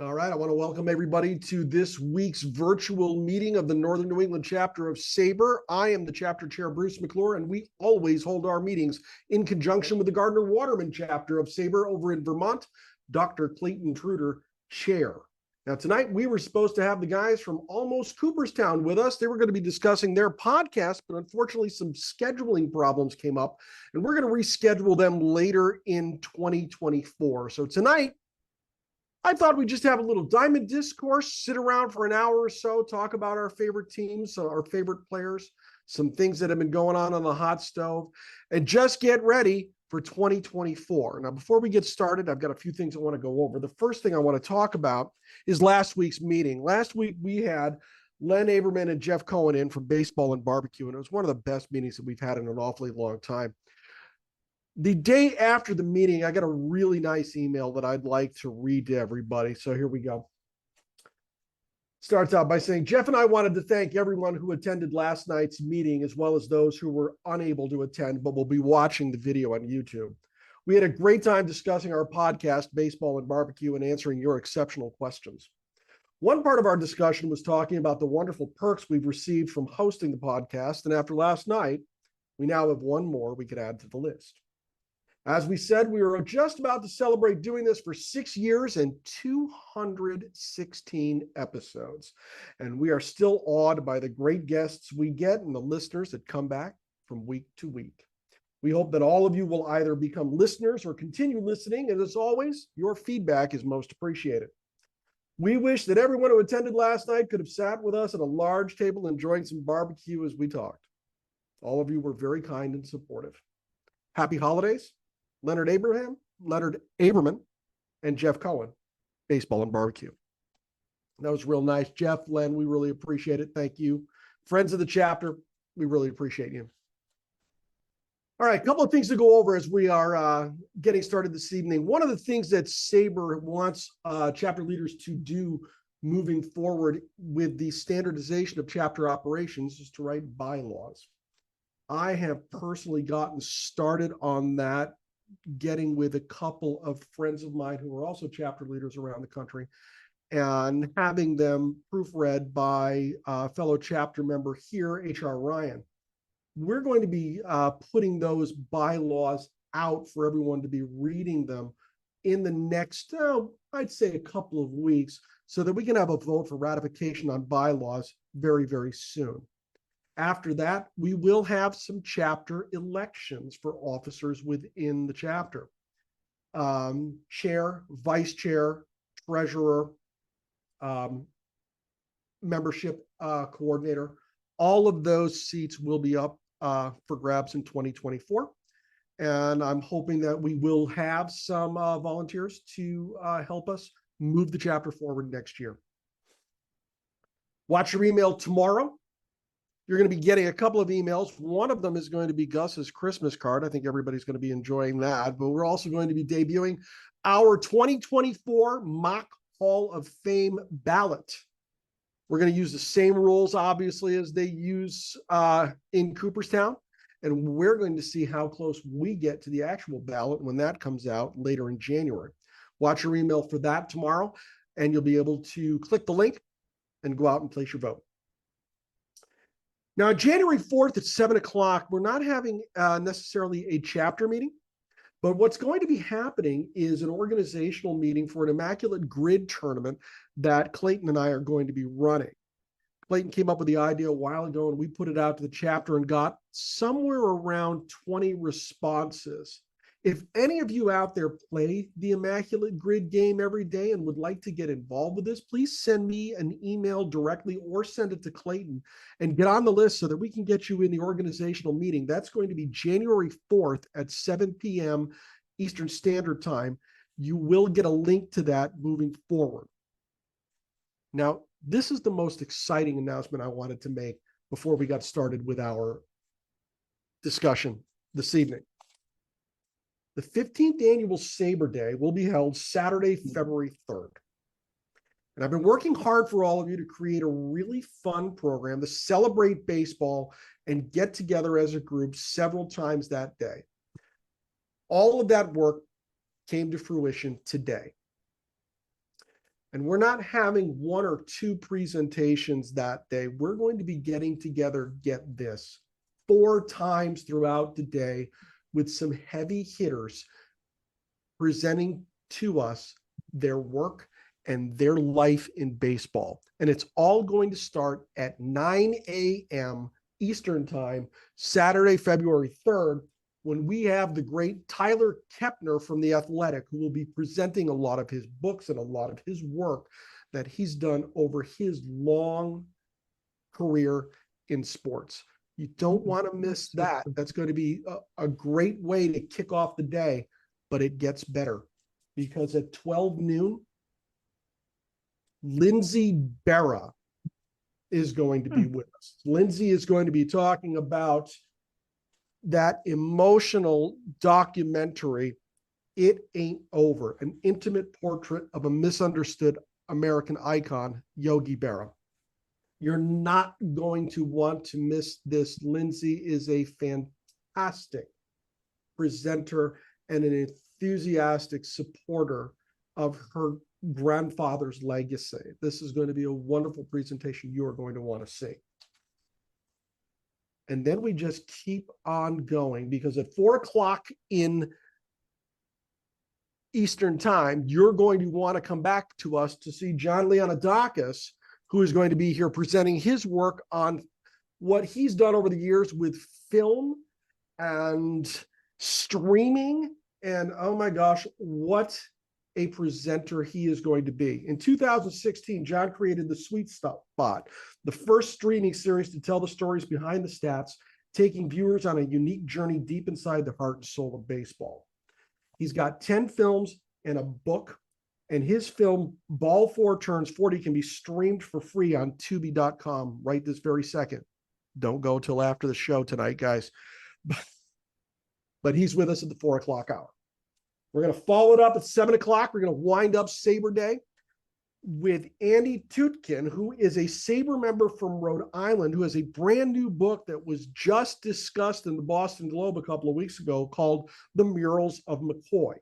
All right, I want to welcome everybody to this week's virtual meeting of the Northern New England chapter of SABR. I am the chapter chair, Bruce McClure, and we always hold our meetings in conjunction with the Gardner-Waterman chapter of SABR over in Vermont, Dr. Clayton Truder, chair. Now, tonight we were supposed to have the guys from Almost Cooperstown with us. They were going to be discussing their podcast, but unfortunately some scheduling problems came up, and we're going to reschedule them later in 2024. So tonight, I thought we'd just have a little diamond discourse, sit around for an hour or so, talk about our favorite teams, our favorite players, some things that have been going on the hot stove, and just get ready for 2024. Now, before we get started, I've got a few things I want to go over. The first thing I want to talk about is last week's meeting. Last week, we had Len Aberman and Jeff Cohen in from Baseball and Barbecue, and it was one of the best meetings that we've had in an awfully long time. The day after the meeting, I got a really nice email that I'd like to read to everybody. So here we go. Starts out by saying, Jeff and I wanted to thank everyone who attended last night's meeting, as well as those who were unable to attend, but will be watching the video on YouTube. We had a great time discussing our podcast, Baseball and Barbecue, and answering your exceptional questions. One part of our discussion was talking about the wonderful perks we've received from hosting the podcast. And after last night, we now have one more we could add to the list. As we said, we were just about to celebrate doing this for 6 years and 216 episodes. And we are still awed by the great guests we get and the listeners that come back from week to week. We hope that all of you will either become listeners or continue listening. And as always, your feedback is most appreciated. We wish that everyone who attended last night could have sat with us at a large table enjoying some barbecue as we talked. All of you were very kind and supportive. Happy holidays. Leonard Aberman, and Jeff Cohen, Baseball and Barbecue. That was real nice. Jeff, Len, we really appreciate it. Thank you. Friends of the chapter, we really appreciate you. All right, a couple of things to go over as we are getting started this evening. One of the things that SABR wants chapter leaders to do moving forward with the standardization of chapter operations is to write bylaws. I have personally gotten started on that, getting with a couple of friends of mine who are also chapter leaders around the country and having them proofread by a fellow chapter member here, H.R. Ryan. We're going to be putting those bylaws out for everyone to be reading them in the next, I'd say a couple of weeks, so that we can have a vote for ratification on bylaws very, very soon. After that, we will have some chapter elections for officers within the chapter. Chair, vice chair, treasurer, membership coordinator, all of those seats will be up for grabs in 2024. And I'm hoping that we will have some volunteers to help us move the chapter forward next year. Watch your email tomorrow. You're going to be getting a couple of emails. One of them is going to be Gus's Christmas card. I think everybody's going to be enjoying that. But we're also going to be debuting our 2024 Mock Hall of Fame ballot. We're going to use the same rules, obviously, as they use in Cooperstown. And we're going to see how close we get to the actual ballot when that comes out later in January. Watch your email for that tomorrow, and you'll be able to click the link and go out and place your vote. Now, January 4th at 7 o'clock, we're not having necessarily a chapter meeting, but what's going to be happening is an organizational meeting for an Immaculate Grid tournament that Clayton and I are going to be running. Clayton came up with the idea a while ago, and we put it out to the chapter and got somewhere around 20 responses. If any of you out there play the Immaculate Grid game every day and would like to get involved with this, please send me an email directly or send it to Clayton and get on the list so that we can get you in the organizational meeting. That's going to be January 4th at 7 p.m. Eastern Standard Time. You will get a link to that moving forward. Now, this is the most exciting announcement I wanted to make before we got started with our discussion this evening. The 15th annual SABR Day will be held Saturday, February 3rd. And I've been working hard for all of you to create a really fun program to celebrate baseball and get together as a group several times that day. All of that work came to fruition today. And we're not having one or two presentations that day. We're going to be getting together, get this, 4 times throughout the day with some heavy hitters presenting to us their work and their life in baseball. And it's all going to start at 9 a.m. Eastern Time, Saturday, February 3rd, when we have the great Tyler Kepner from The Athletic, who will be presenting a lot of his books and a lot of his work that he's done over his long career in sports. You don't want to miss that. That's going to be a great way to kick off the day, but it gets better because at 12 noon, Lindsay Berra is going to be with us. Lindsay is going to be talking about that emotional documentary, It Ain't Over, an intimate portrait of a misunderstood American icon, Yogi Berra. You're not going to want to miss this. Lindsay is a fantastic presenter and an enthusiastic supporter of her grandfather's legacy. This is going to be a wonderful presentation you are going to want to see. And then we just keep on going because at 4 o'clock in Eastern Time, you're going to want to come back to us to see John Leonidakis, who is going to be here presenting his work on what he's done over the years with film and streaming. And oh my gosh, what a presenter he is going to be. In 2016, John created the Sweet Spot, the first streaming series to tell the stories behind the stats, taking viewers on a unique journey deep inside the heart and soul of baseball. He's got 10 films and a book, and his film, Ball 4 Turns 40, can be streamed for free on Tubi.com right this very second. Don't go till after the show tonight, guys. But he's with us at the 4 o'clock hour. We're going to follow it up at 7 o'clock. We're going to wind up Sabre Day with Andy Tutkin, who is a Sabre member from Rhode Island, who has a brand new book that was just discussed in the Boston Globe a couple of weeks ago called The Murals of McCoy.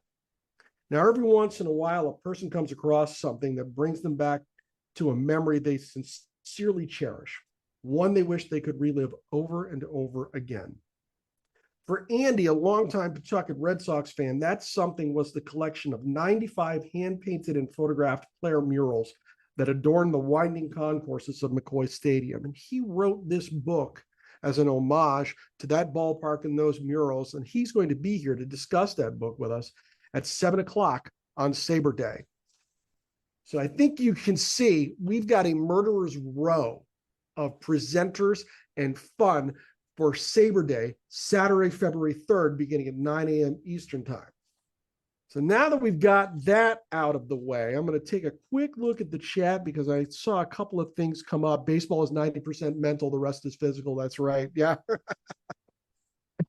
Now, every once in a while, a person comes across something that brings them back to a memory they sincerely cherish, one they wish they could relive over and over again. For Andy, a longtime Pawtucket Red Sox fan, that something was the collection of 95 hand-painted and photographed player murals that adorn the winding concourses of McCoy Stadium. And he wrote this book as an homage to that ballpark and those murals, and he's going to be here to discuss that book with us at 7 o'clock on Sabre Day. So I think you can see we've got a murderer's row of presenters and fun for Sabre Day, Saturday, February 3rd, beginning at 9 a.m. Eastern Time. So now that we've got that out of the way, I'm going to take a quick look at the chat because I saw a couple of things come up. Baseball is 90% mental, the rest is physical. That's right. Yeah.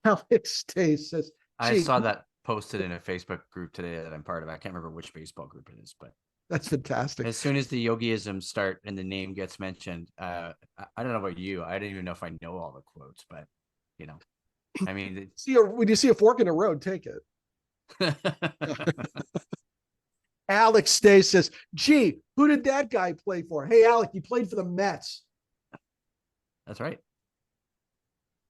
Alex Stace says, I saw that posted in a Facebook group today that I'm part of. I can't remember which baseball group it is, but that's fantastic. As soon as the Yogiisms start and the name gets mentioned, I don't know about you. I don't even know if I know all the quotes, but you know, I mean, when you see a fork in the road, take it. Alex Stace says, gee, who did that guy play for? Hey, Alec, he played for the Mets. That's right.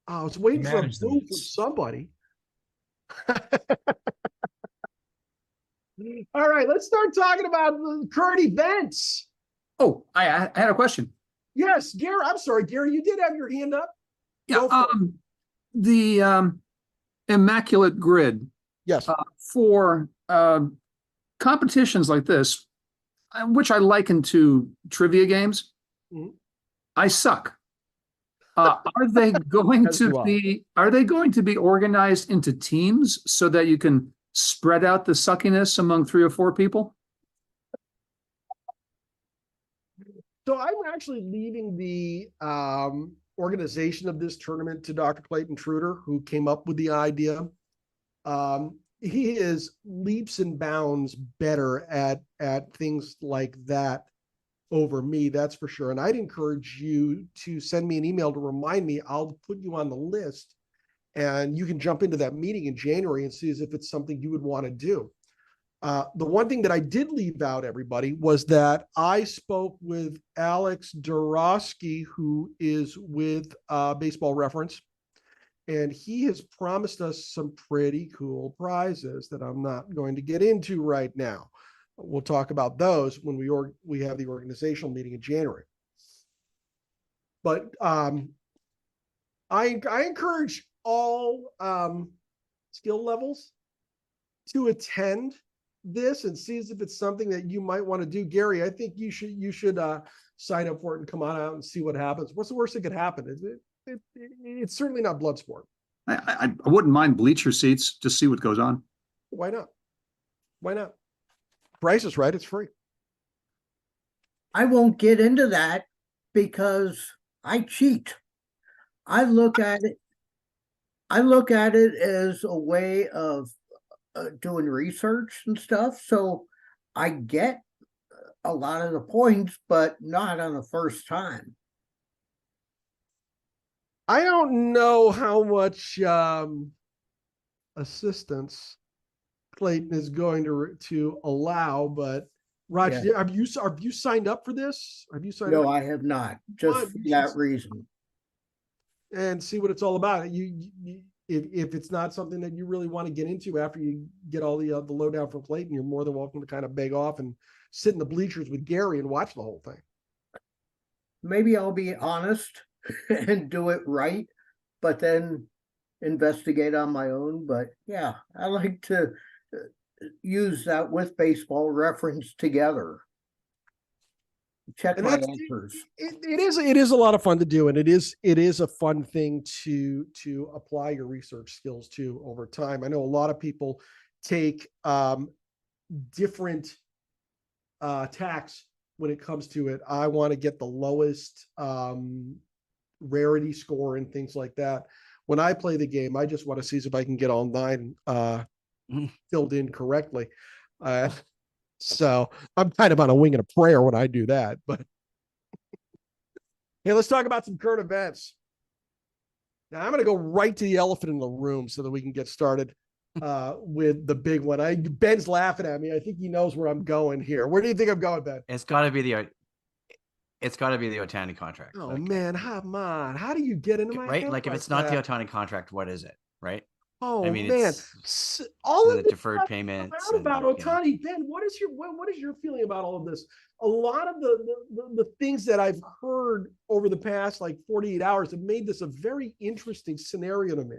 I was waiting for a boo from somebody. All right, let's start talking about the current events. Oh, I had a question. Yes, Gary. I'm sorry, Gary. You did have your hand up. Yeah. The immaculate grid. Yes. For competitions like this, which I liken to trivia games, I suck. Are they going to be? Are they going to be organized into teams so that you can spread out the suckiness among 3 or 4 people? So I'm actually leaving the organization of this tournament to Dr. Clayton Truder, who came up with the idea. He is leaps and bounds better at things like that over me, that's for sure. And I'd encourage you to send me an email to remind me. I'll put you on the list and you can jump into that meeting in January and see as if it's something you would want to do. The one thing that I did leave out, everybody, was that I spoke with Alex Dorosky, who is with Baseball Reference, and he has promised us some pretty cool prizes that I'm not going to get into right now. We'll talk about those when we have the organizational meeting in January. But I encourage all skill levels to attend this and see if it's something that you might want to do. Gary, I think you should sign up for it and come on out and see what happens. What's the worst that could happen? It's certainly not blood sport. I wouldn't mind bleacher seats to see what goes on. Why not? Why not? Price is right. It's free. I won't get into that because I cheat. I look at it as a way of doing research and stuff. So I get a lot of the points, but not on the first time. I don't know how much assistance Clayton is going to allow, but Roger, Yeah. have you signed up for this? Have you signed No, up? I have not, just Well, for you that should- reason. And see what it's all about. If it's not something that you really want to get into after you get all the lowdown from Clayton, you're more than welcome to kind of beg off and sit in the bleachers with Gary and watch the whole thing. Maybe I'll be honest and do it right, but then investigate on my own. But yeah, I like to use that with Baseball Reference together. Check And my that's answers. it is a lot of fun to do, and it is a fun thing to apply your research skills to over time. I know a lot of people take different tacks when it comes to it. I want to get the lowest rarity score and things like that. When I play the game, I just want to see if I can get all 9 filled in correctly. So I'm kind of on a wing and a prayer when I do that. But hey, let's talk about some current events. Now I'm going to go right to the elephant in the room so that we can get started with the big one. Ben's laughing at me. I think he knows where I'm going here. Where do you think I'm going, Ben? It's got to be the Otani contract. Oh Like, man, come on. How do you get into my right? head Like if like it's not the that? Otani contract, what is it? Right? Oh I mean, man, it's all the of this deferred stuff payments about and, you know. Otani. Ben, what is your feeling about all of this? A lot of the things that I've heard over the past like 48 hours have made this a very interesting scenario to me.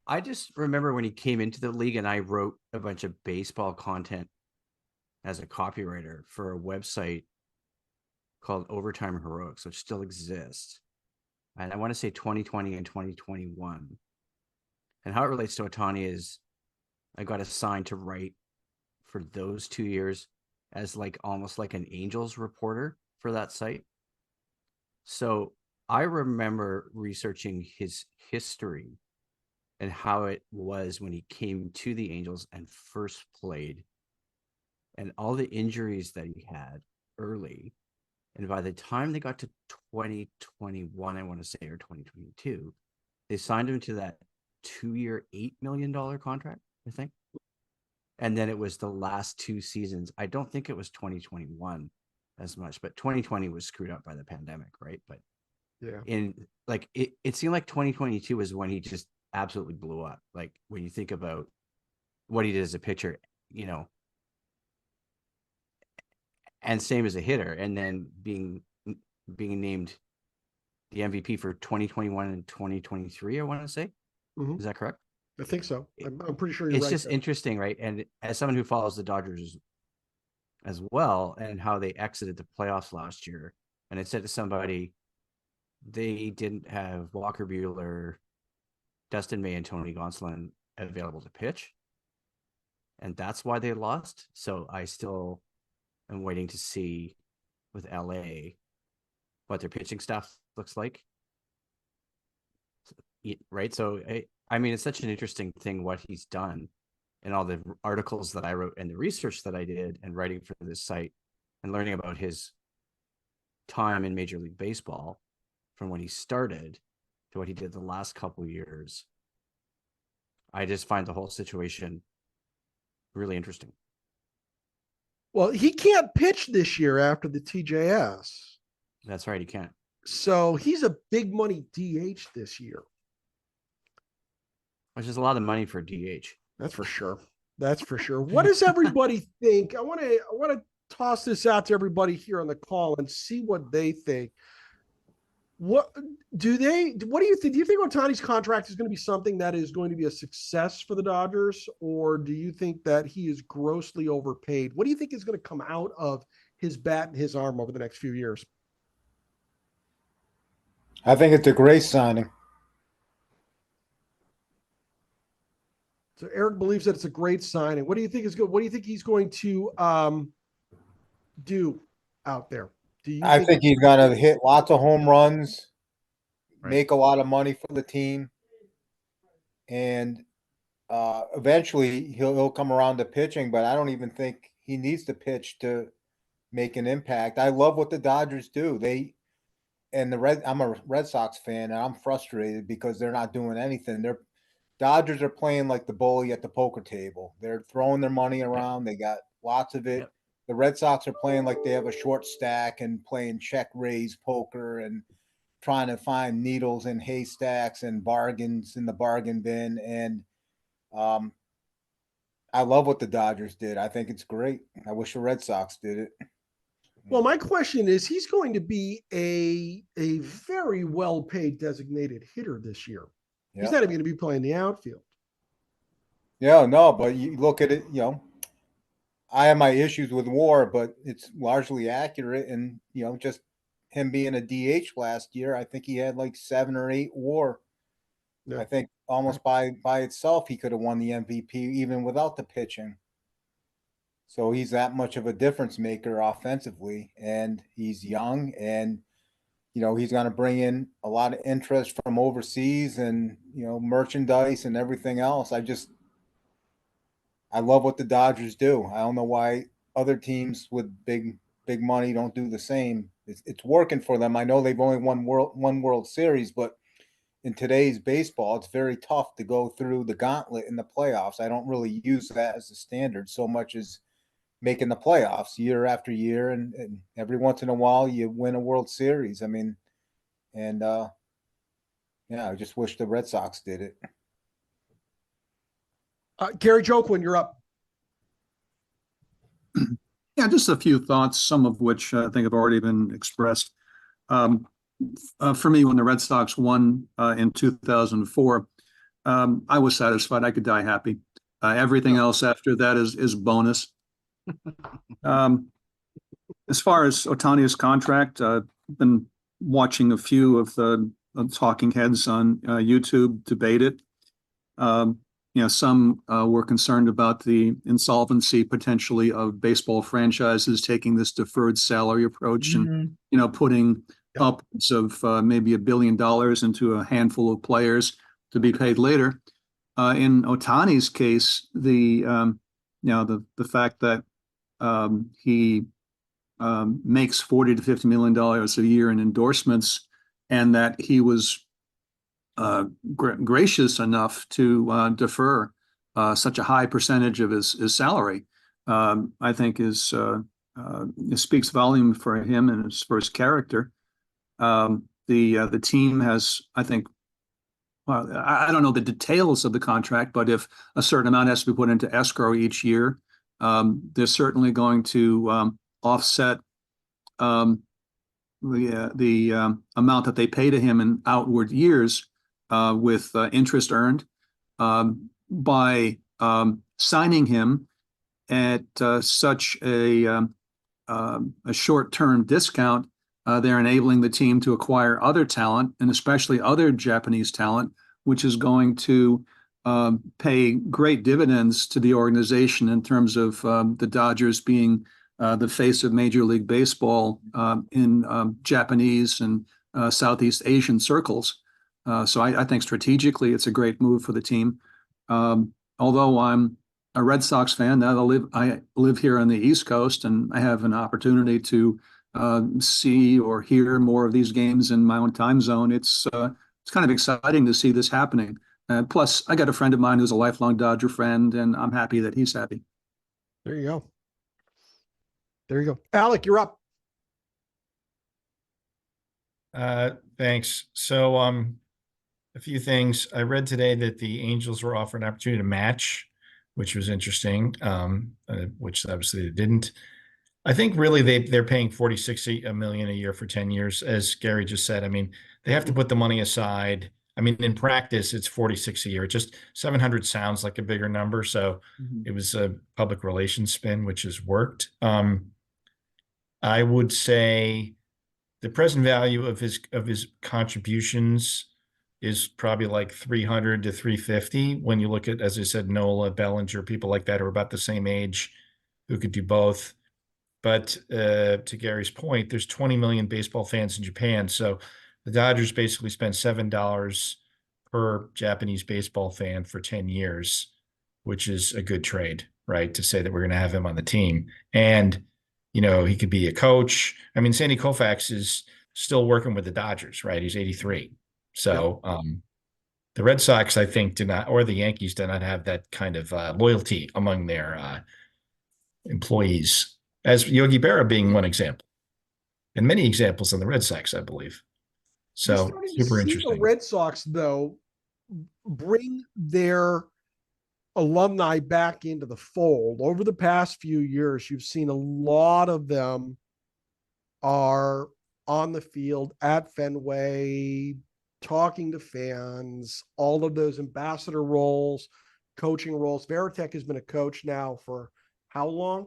I just remember when he came into the league and I wrote a bunch of baseball content as a copywriter for a website called Overtime Heroics, which still exists. And I want to say 2020 and 2021. And how it relates to Otani is I got assigned to write for those 2 years as like almost like an Angels reporter for that site. So I remember researching his history and how it was when he came to the Angels and first played, and all the injuries that he had early. And by the time they got to 2021, I want to say, or 2022, they signed him to that 2-year, $8 million contract, I think. And then it was the last 2 seasons. I don't think it was 2021 as much, but 2020 was screwed up by the pandemic, right? But Yeah. in like it seemed like 2022 was when he just absolutely blew up. Like when you think about what he did as a pitcher, you know, and same as a hitter, and then being named the MVP for 2021 and 2023, I want to say. Mhm. Is that correct? I think so. I'm pretty sure you're It's right. just there. interesting, right? And as someone who follows the Dodgers as well, and how they exited the playoffs last year, and I said to somebody, they didn't have Walker Buehler, Dustin May, and Tony Gonsolin available to pitch, and that's why they lost. So I still am waiting to see with LA what their pitching staff looks like. Right. So I mean, it's such an interesting thing what he's done, and all the articles that I wrote and the research that I did and writing for this site and learning about his time in Major League Baseball from when he started to what he did the last couple of years. I just find the whole situation really interesting. Well, he can't pitch this year after the TJS. That's right. He can't. So he's a big money DH this year. Which is a lot of money for DH. That's for sure. That's for sure. What does everybody think? I want to toss this out to everybody here on the call and see what they think. What do you think? Do you think Ohtani's contract is going to be something that is going to be a success for the Dodgers, or do you think that he is grossly overpaid? What do you think is going to come out of his bat and his arm over the next few years? I think it's a great signing. So Eric believes that it's a great signing. What do you think is good? What do you think he's going to do out there? I think he's going to hit lots of home runs, Right. make a lot of money for the team, and eventually he'll come around to pitching. But I don't even think he needs to pitch to make an impact. I love what the Dodgers do. I'm a Red Sox fan, and I'm frustrated because they're not doing anything. Dodgers are playing like the bully at the poker table. They're throwing their money around. They got lots of it. Yep. The Red Sox are playing like they have a short stack and playing check raise poker and trying to find needles in haystacks and bargains in the bargain bin. And I love what the Dodgers did. I think it's great. I wish the Red Sox did it. Well, my question is, he's going to be a very well-paid designated hitter this year. Yeah. He's not even going to be playing the outfield. Yeah, no, but you look at it, I have my issues with WAR, but it's largely accurate. And, just him being a DH last year, I think he had like 7 or 8 WAR. Yeah. I think almost by itself, he could have won the MVP even without the pitching. So he's that much of a difference maker offensively, and he's young, and he's going to bring in a lot of interest from overseas and merchandise and everything else. I love what the Dodgers do. I don't know why other teams with big money don't do the same. It's working for them. I know they've only won one World Series, but in today's baseball, it's very tough to go through the gauntlet in the playoffs. I don't really use that as a standard so much as making the playoffs year after year, and every once in a while you win a World Series. I mean, and I just wish the Red Sox did it. Gary Joquin, you're up. Yeah, just a few thoughts, some of which I think have already been expressed. For me, when the Red Sox won in 2004, I was satisfied. I could die happy. Everything else after that is bonus. As far as Ohtani's contract, I've been watching a few of the talking heads on YouTube debate it. Some were concerned about the insolvency potentially of baseball franchises taking this deferred salary approach and putting upwards of maybe $1 billion into a handful of players to be paid later. In Ohtani's case, the fact that he makes $40 to $50 million a year in endorsements, and that he was gracious enough to defer such a high percentage of his salary, I think it speaks volume for him and for his character. The team has, I think, well, I don't know the details of the contract, but if a certain amount has to be put into escrow each year, they're certainly going to offset the amount that they pay to him in outward years with interest earned by signing him at such a short-term discount. They're enabling the team to acquire other talent, and especially other Japanese talent, which is going to pay great dividends to the organization in terms of the Dodgers being the face of Major League Baseball in Japanese and Southeast Asian circles. So I think strategically it's a great move for the team. Although I'm a Red Sox fan, I live here on the East Coast, and I have an opportunity to see or hear more of these games in my own time zone. It's kind of exciting to see this happening. Plus, I got a friend of mine who's a lifelong Dodger friend, and I'm happy that he's happy. There you go. There you go. Alec, you're up. Thanks. So, a few things. I read today that the Angels were offered an opportunity to match, which was interesting, which obviously they didn't. I think really they're paying 46 million a year for 10 years, as Gary just said. I mean, they have to put the money aside. I mean, in practice, it's 46 a year. It just 700 sounds like a bigger number. So it was a public relations spin, which has worked. I would say the present value of his contributions is probably like 300 to 350 when you look at, as I said, Nola, Bellinger, people like that are about the same age who could do both. But to Gary's point, there's 20 million baseball fans in Japan. So the Dodgers basically spent $7 per Japanese baseball fan for 10 years, which is a good trade, right? To say that we're going to have him on the team. And, you know, he could be a coach. I mean, Sandy Koufax is still working with the Dodgers, right? He's 83. So the Red Sox, I think, do not, or the Yankees do not have that kind of loyalty among their employees, as Yogi Berra being one example, and many examples on the Red Sox, I believe. So super interesting. The Red Sox, though, bring their alumni back into the fold. Over the past few years, you've seen a lot of them are on the field at Fenway, talking to fans, all of those ambassador roles, coaching roles. Veritek has been a coach now for how long?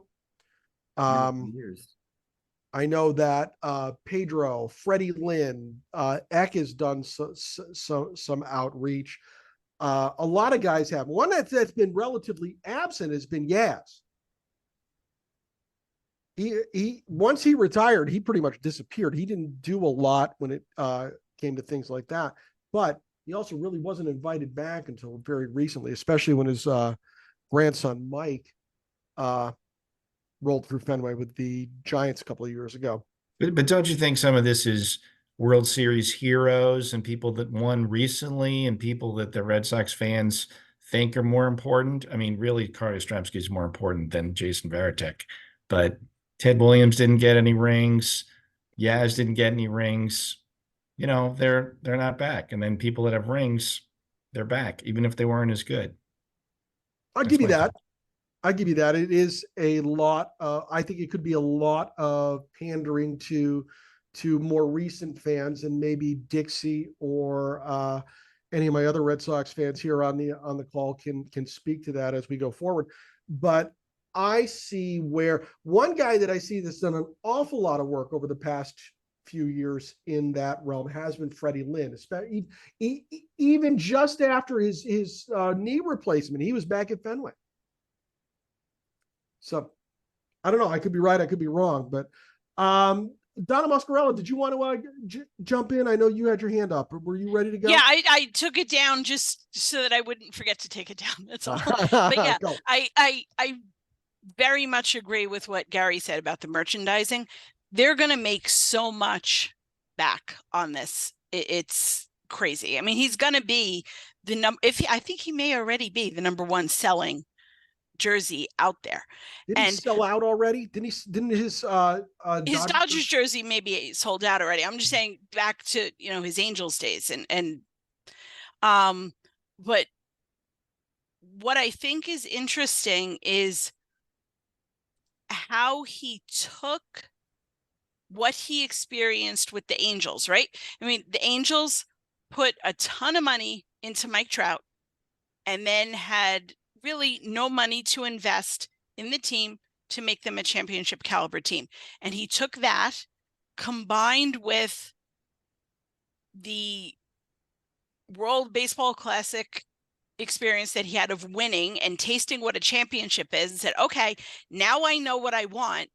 Years. I know that Pedro, Freddie Lynn, Eck has done some outreach. A lot of guys have. One that's been relatively absent has been Yaz. He once he retired, he pretty much disappeared. He didn't do a lot when it came to things like that. But he also really wasn't invited back until very recently, especially when his grandson Mike rolled through Fenway with the Giants a couple of years ago. But don't you think some of this is World Series heroes and people that won recently and people that the Red Sox fans think are more important? I mean, really, Carter Yastrzemski is more important than Jason Varitek. But Ted Williams didn't get any rings. Yaz didn't get any rings. You know, they're not back. And then people that have rings, they're back, even if they weren't as good. I'll give you that. I give you that. It is a lot. I think it could be a lot of pandering to more recent fans, and maybe Dixie or any of my other Red Sox fans here on the call can speak to that as we go forward. But I see where one guy that I see that's done an awful lot of work over the past few years in that realm has been Freddie Lynn. Even just after his knee replacement, he was back at Fenway. So I don't know. I could be right. I could be wrong. But Donna Muscarella, did you want to jump in? I know you had your hand up. Were you ready to go? Yeah, I took it down just so that I wouldn't forget to take it down. That's all. But yeah, I very much agree with what Gary said about the merchandising. They're going to make so much back on this. It's crazy. I mean, he's going to be the I think he may already be the #1 selling jersey out there. Did he sell out already? Didn't his Dodgers jersey maybe sold out already? I'm just saying back to, you know, his Angels days but what I think is interesting is how he took what he experienced with the Angels, right? I mean, the Angels put a ton of money into Mike Trout and then had really no money to invest in the team to make them a championship caliber team. And he took that combined with the World Baseball Classic experience that he had of winning and tasting what a championship is and said, okay, now I know what I want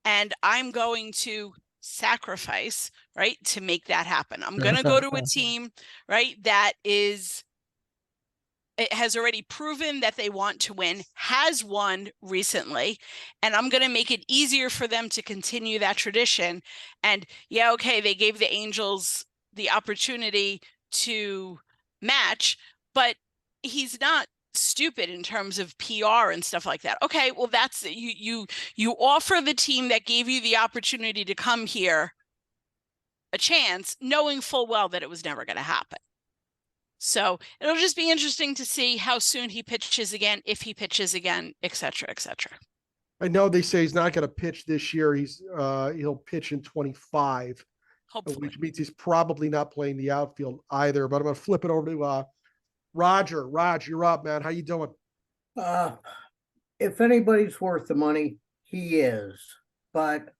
and I'm going to sacrifice, right, to make that happen. I'm going to go to a team, right, that it has already proven that they want to win, has won recently, and I'm going to make it easier for them to continue that tradition. And yeah, okay, they gave the Angels the opportunity to match, but he's not stupid in terms of PR and stuff like that. Okay, well that's you offer the team that gave you the opportunity to come here a chance, knowing full well that it was never going to happen. So it'll just be interesting to see how soon he pitches again, if he pitches again, et cetera, et cetera. I know they say he's not going to pitch this year. He'll pitch in 25, Hopefully. which means he's probably not playing the outfield either. But I'm going to flip it over to Roger. Roger, you're up, man. How you doing? If anybody's worth the money, he is. But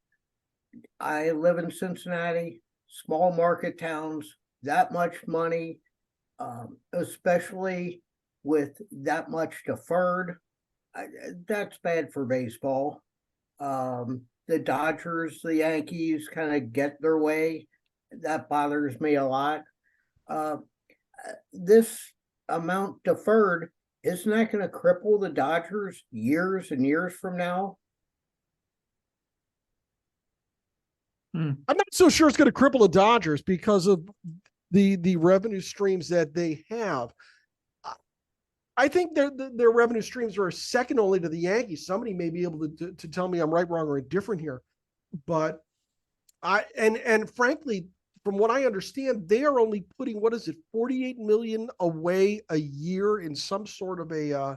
I live in Cincinnati, small market towns, that much money, especially with that much deferred, that's bad for baseball. The Dodgers, the Yankees kind of get their way. That bothers me a lot. This amount deferred, isn't that going to cripple the Dodgers years and years from now? I'm not so sure it's going to cripple the Dodgers because of the revenue streams that they have. I think their revenue streams are second only to the Yankees. Somebody may be able to tell me I'm right, wrong, or indifferent here, but and frankly, from what I understand, they are only putting, what is it, 48 million away a year in some sort of a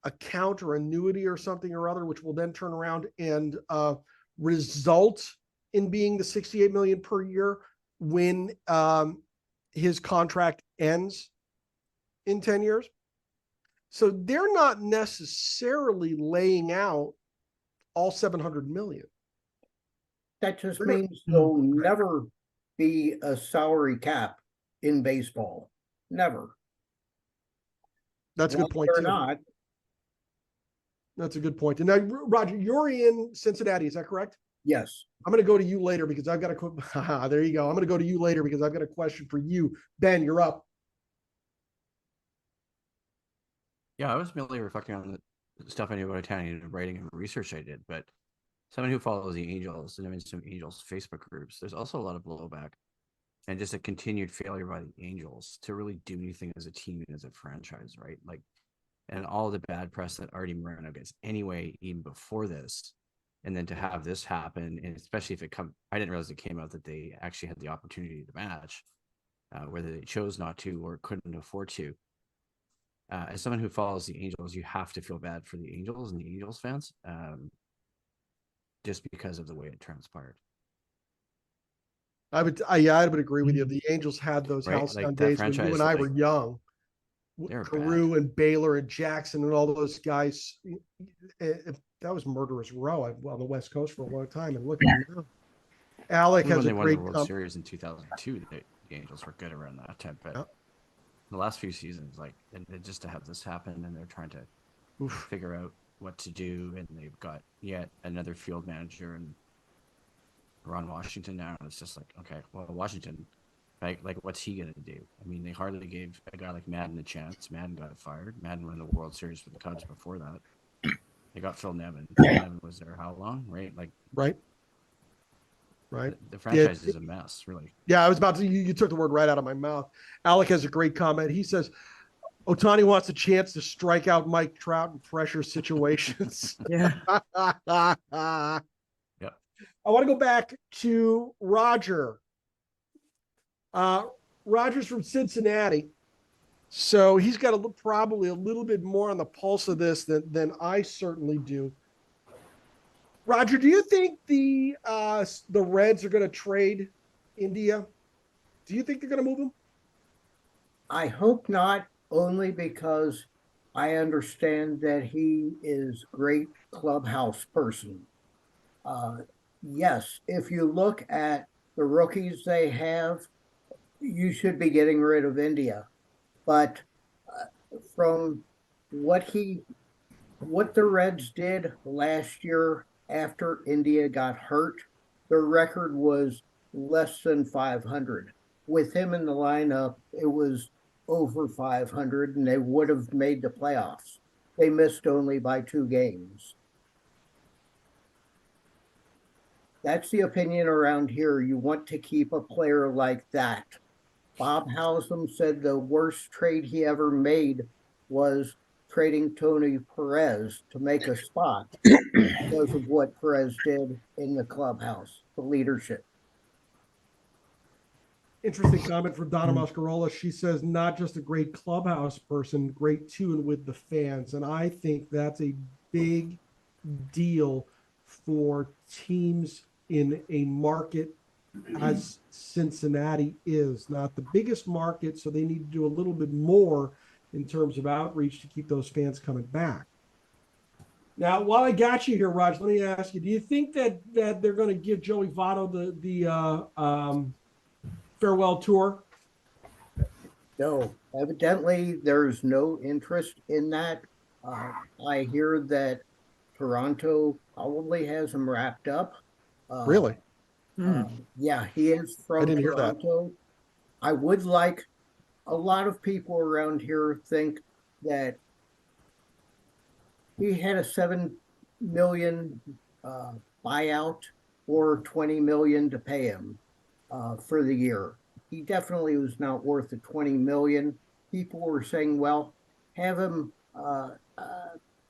account or annuity or something or other, which will then turn around and result in being the 68 million per year when his contract ends in 10 years. So they're not necessarily laying out all 700 million. That just means there'll never be a salary cap in baseball. Never. That's a good point. Or not. That's a good point. And now, Roger, you're in Cincinnati, is that correct? Yes. I'm going to go to you later because I've got a, there you go. I'm going to go to you later because I've got a question for you. Ben, you're up. Yeah, I was merely reflecting on the stuff I knew about Italian and writing and research I did, but someone who follows the Angels and I'm in some Angels Facebook groups, there's also a lot of blowback and just a continued failure by the Angels to really do anything as a team and as a franchise, right? Like, and all the bad press that Artie Moreno gets anyway, even before this. And then to have this happen, and especially if I didn't realize it came out that they actually had the opportunity to match, whether they chose not to or couldn't afford to. As someone who follows the Angels, you have to feel bad for the Angels and the Angels fans, just because of the way it transpired. I would agree with you. The Angels had those halcyon days when you and I were young. Carew and Baylor and Jackson and all those guys. That was murderous row on the West Coast for a long time. And look at now. Alec has a great World Series in 2002. The Angels were good around that time, but the last few seasons, like, and just to have this happen, and they're trying to figure out what to do, and they've got yet another field manager and Ron Washington now. And it's just like, okay, well, Washington, like what's he gonna do? I mean, they hardly gave a guy like Madden a chance. Madden got fired. Madden won the World Series for the Cubs before that. They got Phil Nevin. Phil Nevin was there how long? Right, like right. The franchise is a mess, really. Yeah, I was about to. You took the word right out of my mouth. Alec has a great comment. He says, Ohtani wants a chance to strike out Mike Trout in pressure situations. Yeah. Yep. I want to go back to Roger. Roger's from Cincinnati, so he's got probably a little bit more on the pulse of this than I certainly do. Roger, do you think the Reds are going to trade India? Do you think they're going to move him? I hope not, only because I understand that he is a great clubhouse person. Yes, if you look at the rookies they have, you should be getting rid of India. But from what the Reds did last year after India got hurt, their record was less than 500. With him in the lineup, it was over 500, and they would have made the playoffs. They missed only by 2 games. That's the opinion around here. You want to keep a player like that. Bob Howsam said the worst trade he ever made was trading Tony Perez to make a spot because of what Perez did in the clubhouse, the leadership. Interesting comment from Donna Mascarola. She says, not just a great clubhouse person, great tune with the fans. And I think that's a big deal for teams in a market as Cincinnati is. Not the biggest market, so they need to do a little bit more in terms of outreach to keep those fans coming back. Now, while I got you here, Raj, let me ask you, do you think that they're going to give Joey Votto the farewell tour? No, evidently there's no interest in that. I hear that Toronto probably has him wrapped up. Really? Yeah, he is from didn't hear that. Toronto. I would like, a lot of people around here think that he had a $7 million buyout or $20 million to pay him for the year. He definitely was not worth the $20 million. People were saying, well, have him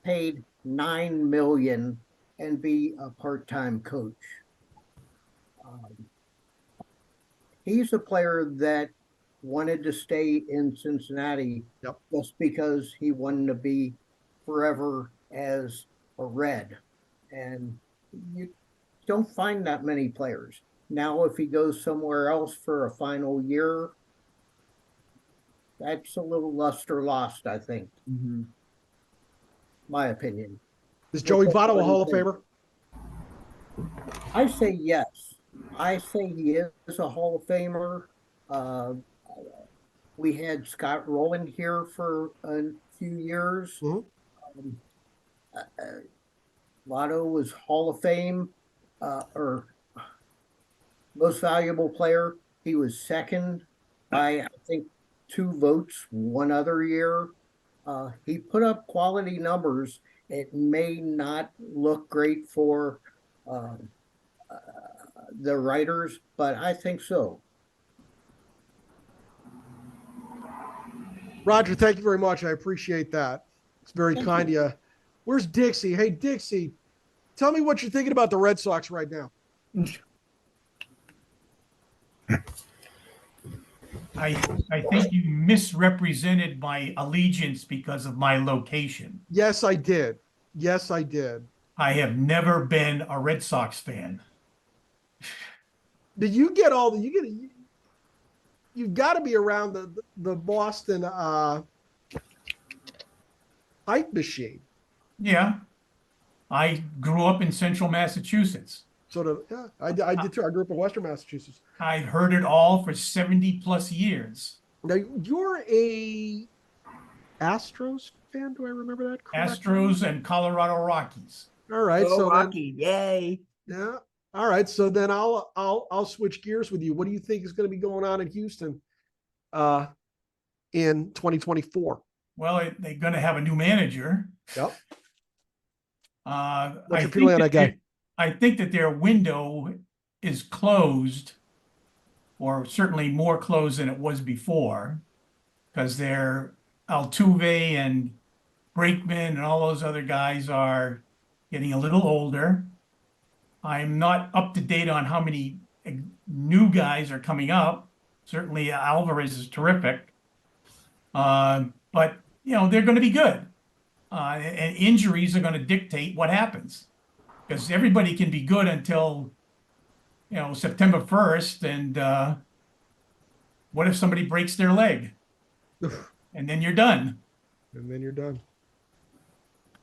paid $9 million and be a part-time coach. He's a player that wanted to stay in Cincinnati just because he wanted to be forever as a Red. And you don't find that many players. Now, if he goes somewhere else for a final year, that's a little luster lost, I think. My opinion. Is Joey Votto a Hall of Famer? I say yes. I say he is a Hall of Famer. We had Scott Rowland here for a few years. Votto was Hall of Fame or most valuable player. He was second by, I think, 2 votes one other year. He put up quality numbers. It may not look great for the writers, but I think so. Roger, thank you very much. I appreciate that. It's very kind of you. Where's Dixie? Hey, Dixie, tell me what you're thinking about the Red Sox right now. I think you misrepresented my allegiance because of my location. Yes, I did. Yes, I did. I have never been a Red Sox fan. Did you get all the you've got to be around the Boston hype machine. Yeah. I grew up in central Massachusetts. Sort of, yeah. I did too. I grew up in Western Massachusetts. I've heard it all for 70 plus years. Now, you're a Astros fan, do I remember that correctly? Astros and Colorado Rockies. All right. Go so Rocky, yay. Yeah. All right. So then I'll switch gears with you. What do you think is going to be going on in Houston in 2024? Well, they're going to have a new manager. Yep. What's your feeling on that guy? I think that their window is closed, or certainly more closed than it was before, because their Altuve and Brakeman and all those other guys are getting a little older. I'm not up to date on how many new guys are coming up. Certainly Alvarez is terrific. But, you know, they're going to be good. And injuries are going to dictate what happens. Because everybody can be good until, you know, September 1st. And what if somebody breaks their leg? And then you're done. And then you're done.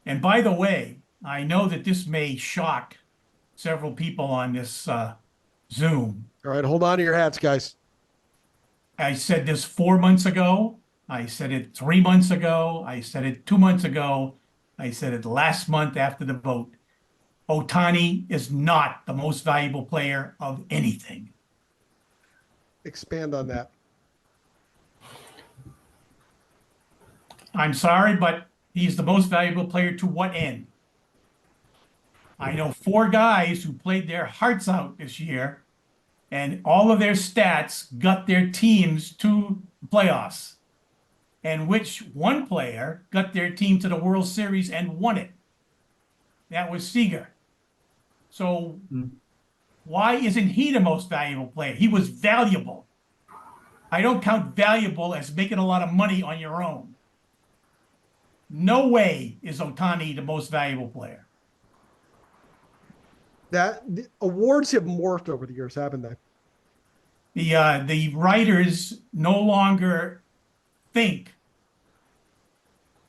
And by the way, I know that this may shock several people on this Zoom. All right, hold on to your hats, guys. I said this 4 months ago. I said it 3 months ago. I said it 2 months ago. I said it last month after the vote. Ohtani is not the most valuable player of anything. Expand on that. I'm sorry, but he's the most valuable player to what end? I know 4 guys who played their hearts out this year, and all of their stats got their teams to the playoffs. and which one player got their team to the World Series and won it. That was Seager. So why isn't he the most valuable player? He was valuable. I don't count valuable as making a lot of money on your own. No way is Ohtani the most valuable player. The awards have morphed over the years, haven't they? The writers no longer think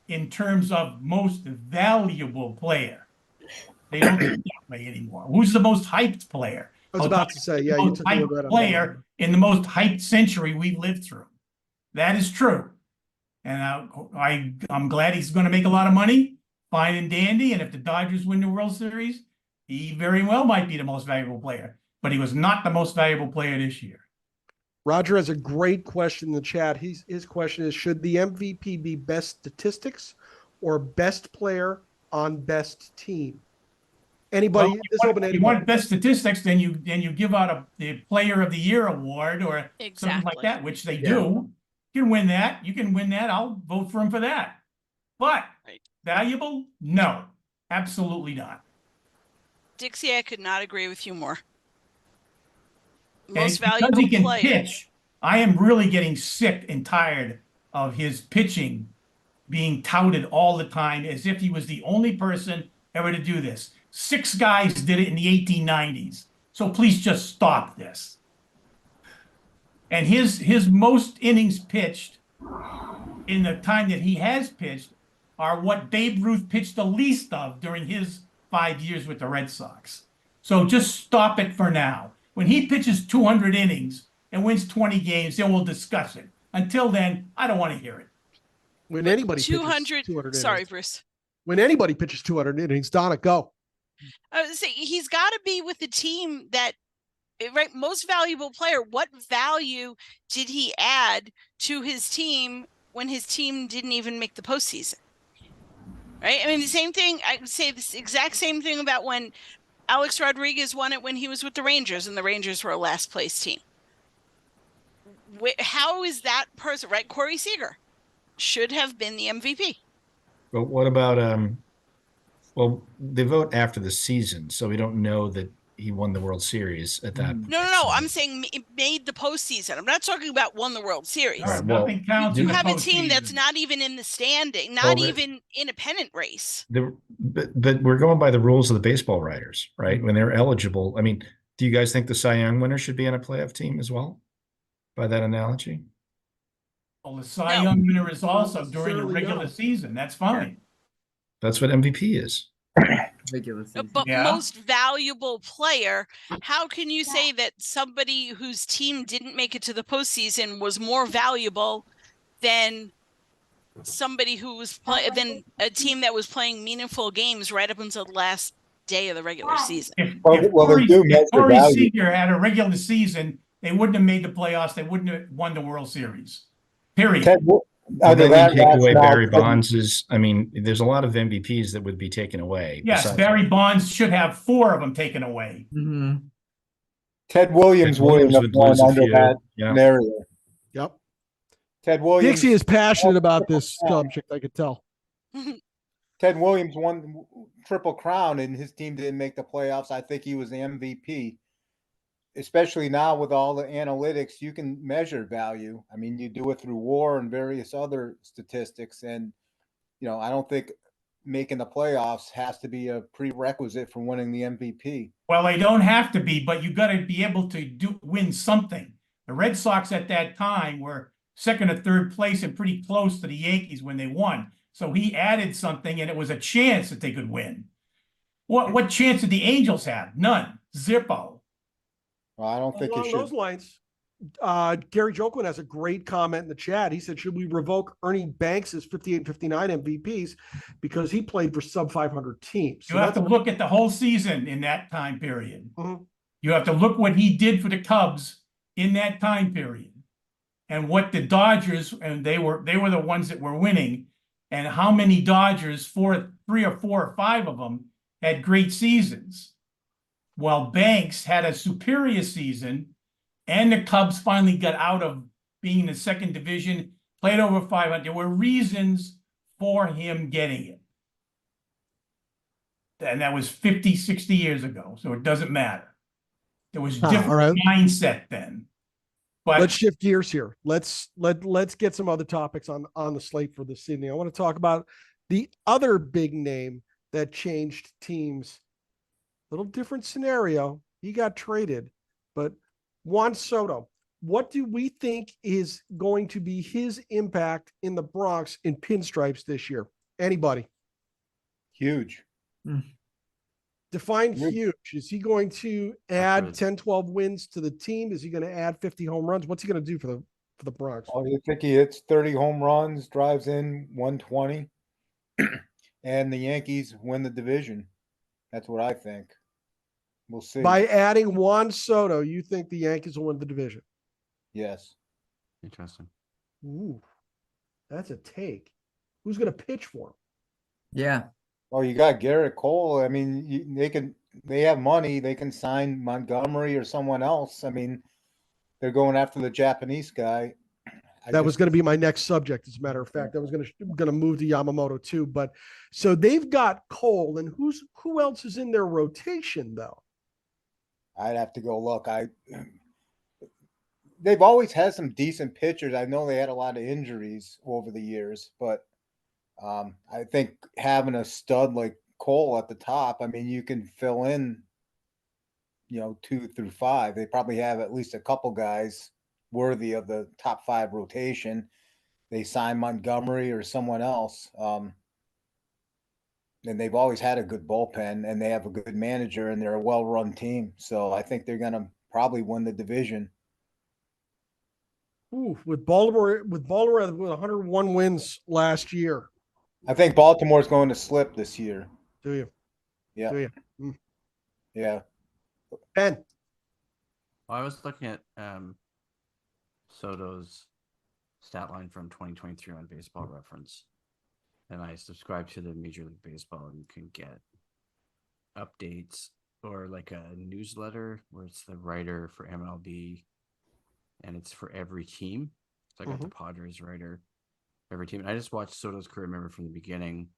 in terms of most valuable player. They don't think that way anymore. Who's the most hyped player? I was about to say, yeah, The you most took the word hyped right out of my player mouth. in the most hyped century we've lived through. That is true. And I'm glad he's going to make a lot of money, fine and dandy. And if the Dodgers win the World Series, he very well might be the most valuable player. But he was not the most valuable player this year. Roger has a great question in the chat. His question is, should the MVP be best statistics or best player on best team? Anybody? Well, This open if you anybody. want best statistics, then you give out the Player of the Year award or something like Exactly. that, which they do. You can win that. You can win that. I'll vote for him for that. But Right. valuable? No, absolutely not. Dixie, I could not agree with you more. And Most it's because valuable he can player. pitch. I am really getting sick and tired of his pitching being touted all the time as if he was the only person ever to do this. 6 guys did it in the 1890s. So please just stop this. And his most innings pitched in the time that he has pitched are what Babe Ruth pitched the least of during his 5 years with the Red Sox. So just stop it for now. When he pitches 200 innings and wins 20 games, then we'll discuss it. Until then, I don't want to hear it. When But anybody 200, pitches 200 sorry, innings. Bruce. When anybody pitches 200 innings, Donna, go. I was saying he's got to be with the team that, right, most valuable player. What value did he add to his team when his team didn't even make the postseason? Right? I mean, the same thing, I would say this exact same thing about when Alex Rodriguez won it when he was with the Rangers and the Rangers were a last place team. How is that person, right? Corey Seager should have been the MVP. But what about well, they vote after the season, so we don't know that he won the World Series at that point. No, so- I'm saying it made the postseason. I'm not talking about won the World Series. All right, well, Nothing counts. You in the have a team that's postseason. not even in the standing, not Well, the- even in a pennant race. But we're going by the rules of the baseball writers, right? When they're eligible. I mean, do you guys think the Cy Young winner should be on a playoff team as well? By that analogy? Well, the Cy No. Young winner is also during the Necessarily regular no. season. That's fine. That's what MVP is. Regular season. But Yeah. most valuable player, how can you say that somebody whose team didn't make it to the postseason was more valuable than somebody who was than a team that was playing meaningful games right up until the last day of the regular season? If Well, they do measure Corey value. Seager had a regular season, they wouldn't have made the playoffs. They wouldn't have won the World Series. Period. Ted, But under then that you take away rationale, Barry Ted- Bonds' I mean, there's a lot of MVPs that would be taken away. Yes, besides- Barry Bonds should have 4 of them taken away. Mhm. Ted Williams Ted wouldn't have would won lose a under few. that Yeah. scenario. Yep. Ted Williams. Dixie is passionate about this subject, I could tell. Ted Williams won Triple Crown and his team didn't make the playoffs. I think he was the MVP. Especially now with all the analytics, you can measure value. I mean, you do it through WAR and various other statistics. And, I don't think making the playoffs has to be a prerequisite for winning the MVP. Well, they don't have to be, but you got to be able to win something. The Red Sox at that time were second or third place and pretty close to the Yankees when they won. So he added something, and it was a chance that they could win. What chance did the Angels have? None. Zippo. Well, I don't think Along it those should. lines, Gary Joklin has a great comment in the chat. He said, should we revoke Ernie Banks' 58 and 59 MVPs because he played for sub 500 teams? You have to look at the whole season in that time period. Mhm. You have to look what he did for the Cubs in that time period, and what the Dodgers, and they were the ones that were winning, and how many Dodgers, 3 or 4 or 5 of them, had great seasons, while Banks had a superior season, and the Cubs finally got out of being in the second division played over 500. There were reasons for him getting it. And that was 50, 60 years ago. So it doesn't matter. There was different all right. mindset then. But Let's shift gears here. Let's get some other topics on the slate for this evening. I want to talk about the other big name that changed teams. Little different scenario. He got traded, but Juan Soto. What do we think is going to be his impact in the Bronx in pinstripes this year? Anybody? Huge. Define Huge. huge. Is he going to add 10, 12 wins to the team? Is he going to add 50 home runs? What's he going to do for the Bronx? Oh, you think he hits 30 home runs, drives in 120, and the Yankees win the division? That's what I think. We'll see. By adding Juan Soto, you think the Yankees will win the division? Yes. Interesting. Ooh, that's a take. Who's going to pitch for him? Yeah. Oh, you got Garrett Cole. I mean, they have money. They can sign Montgomery or someone else. I mean, they're going after the Japanese guy. That was going to be my next subject. As a matter of fact, I was going to move to Yamamoto too. But so they've got Cole, and who else is in their rotation though? I'd have to go look. They've always had some decent pitchers. I know they had a lot of injuries over the years, but I think having a stud like Cole at the top, I mean, you can fill in, 2 through 5. They probably have at least a couple guys worthy of the top 5 rotation. They sign Montgomery or someone else. And they've always had a good bullpen, and they have a good manager, and they're a well-run team. So I think they're going to probably win the division. Ooh, with Baltimore with 101 wins last year. I think Baltimore's going to slip this year. Do you? Yeah. Do you? Yeah. Ben. Well, I was looking at Soto's stat line from 2023 on Baseball Reference, and I subscribe to the Major League Baseball, and you can get updates or like a newsletter where it's the writer for MLB, and it's for every team. So I got the Padres writer for every team. And I just watched Soto's career, remember, from the beginning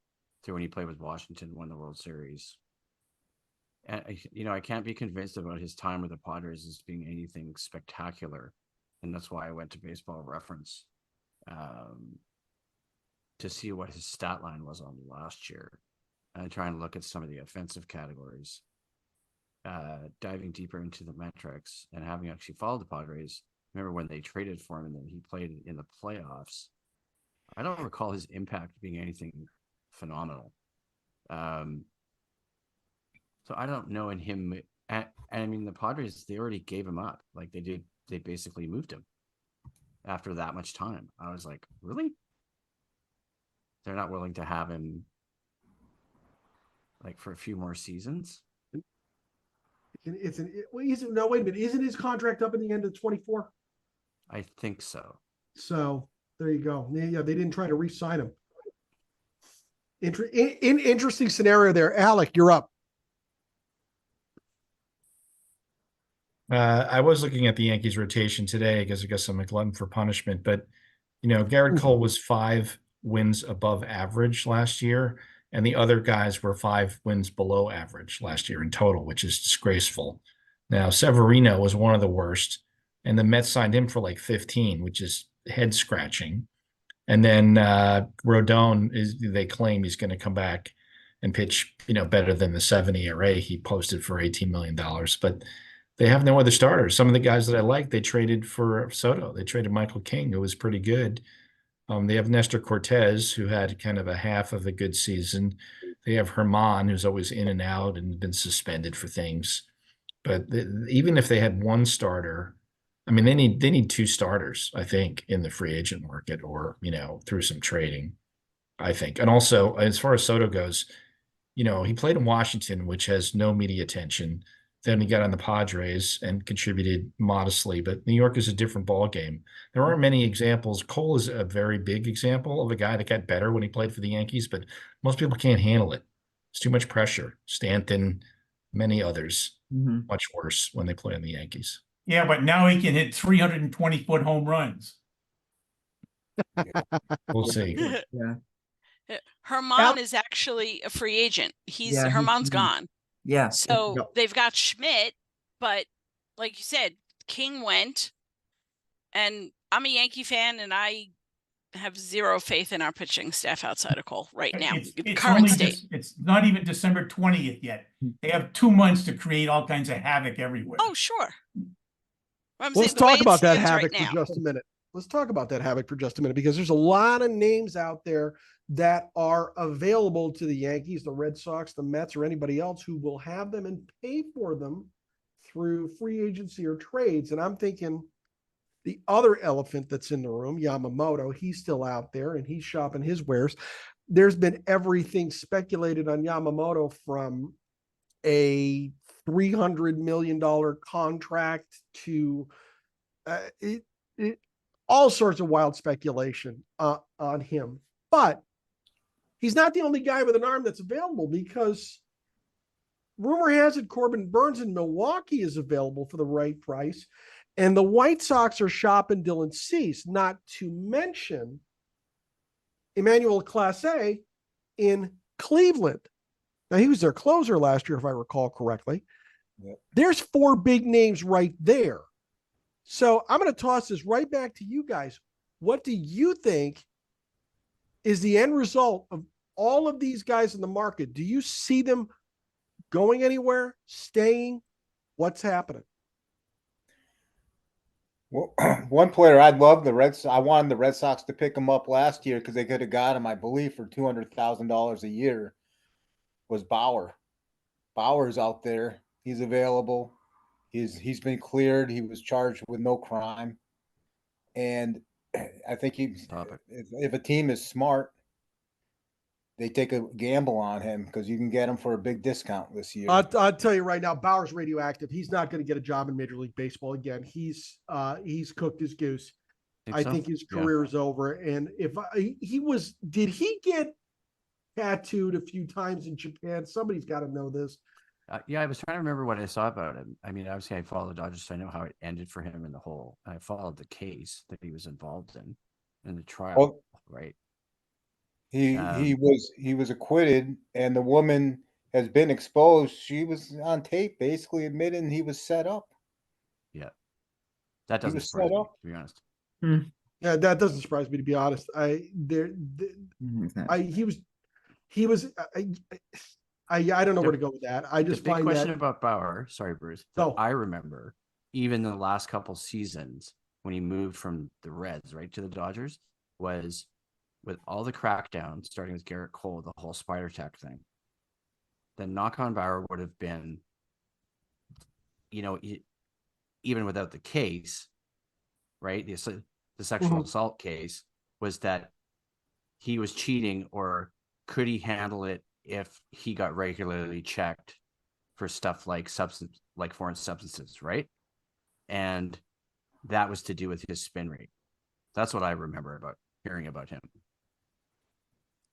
to when he played with Washington, won the World Series. And I can't be convinced about his time with the Padres as being anything spectacular, and that's why I went to Baseball Reference to see what his stat line was on last year, and try and look at some of the offensive categories. Diving deeper into the metrics and having actually followed the Padres, remember when they traded for him and then he played in the playoffs. I don't recall his impact being anything phenomenal. So I don't know in him. And I mean, the Padres, they already gave him up. Like they basically moved him after that much time. I was like, really? They're not willing to have him like for a few more seasons? Wait a minute. Isn't his contract up at the end of 24? I think so. So there you go. Yeah, they didn't try to re-sign him. Interesting scenario there. Alec, you're up. I was looking at the Yankees rotation today because I guess I'm a glutton for punishment, but Garrett Cole was 5 wins above average last year, and the other guys were 5 wins below average last year in total, which is disgraceful. Now, Severino was one of the worst, and the Mets signed him for like 15, which is head scratching. And then Rodon they claim he's going to come back and pitch, better than the 70 ERA he posted for $18 million, but they have no other starters. Some of the guys that I like, they traded for Soto. They traded Michael King, who was pretty good. They have Nestor Cortez, who had kind of a half of a good season. They have Herman, who's always in and out and been suspended for things. But even if they had one starter, I mean, they need 2 starters, I think, in the free agent market or, through some trading, I think. And also, as far as Soto goes, he played in Washington, which has no media attention. Then he got on the Padres and contributed modestly, but New York is a different ballgame. There aren't many examples. Cole is a very big example of a guy that got better when he played for the Yankees, but most people can't handle it. It's too much pressure. Stanton, many others, much worse when they play on the Yankees. Yeah, but now he can hit 320-foot home runs. We'll see. Yeah. Herman is actually a free agent. Herman's gone. Yeah. So Yep. they've got Schmidt, but like you said, King went, and I'm a Yankee fan, and I have zero faith in our pitching staff outside of Cole right now. It's Current only state. it's not even December 20th yet. They have 2 months to create all kinds of havoc everywhere. Oh, sure. I'm Let's saying the way talk it about that stands havoc right for now. just a minute. Let's talk about that havoc for just a minute, because there's a lot of names out there that are available to the Yankees, the Red Sox, the Mets, or anybody else who will have them and pay for them through free agency or trades. And I'm thinking the other elephant that's in the room, Yamamoto, he's still out there and he's shopping his wares. There's been everything speculated on Yamamoto, from a $300 million contract to all sorts of wild speculation on him. But he's not the only guy with an arm that's available, because rumor has it Corbin Burns in Milwaukee is available for the right price. And the White Sox are shopping Dylan Cease, not to mention Emmanuel Clase in Cleveland. Now, he was their closer last year, if I recall correctly. Yep. There's 4 big names right there. So I'm going to toss this right back to you guys. What do you think is the end result of all of these guys in the market? Do you see them going anywhere, staying? What's happening? Well, one player I'd love I wanted the Red Sox to pick him up last year because they could have got him, I believe, for $200,000 a year. Was Bauer. Bauer's out there. He's available. He's been cleared. He was charged with no crime, and I think if a team is smart, they take a gamble on him, because you can get him for a big discount this year. I'll tell you right now, Bauer's radioactive. He's not going to get a job in Major League Baseball again. He's cooked his goose. I think his career is over. And if did he get tattooed a few times in Japan? Somebody's got to know this. I was trying to remember what I saw about him. I mean, obviously I follow the Dodgers, so I know how it ended for him in the whole. I followed the case that he was involved in the trial, right? He was acquitted, and the woman has been exposed. She was on tape, basically admitting he was set up. Yeah, that doesn't surprise me, to be honest. Yeah, that doesn't surprise me, to be honest. I don't know where to go with that. I just the big find question that about Bauer. Sorry, Bruce. I remember even the last couple seasons when he moved from the Reds right to the Dodgers, was with all the crackdown, starting with Garrett Cole, the whole spider tech thing. The knock on Bauer would have been, even without the case, right? The sexual assault case was that he was cheating, or could he handle it if he got regularly checked for stuff like foreign substances, right? And that was to do with his spin rate. That's what I remember about hearing about him.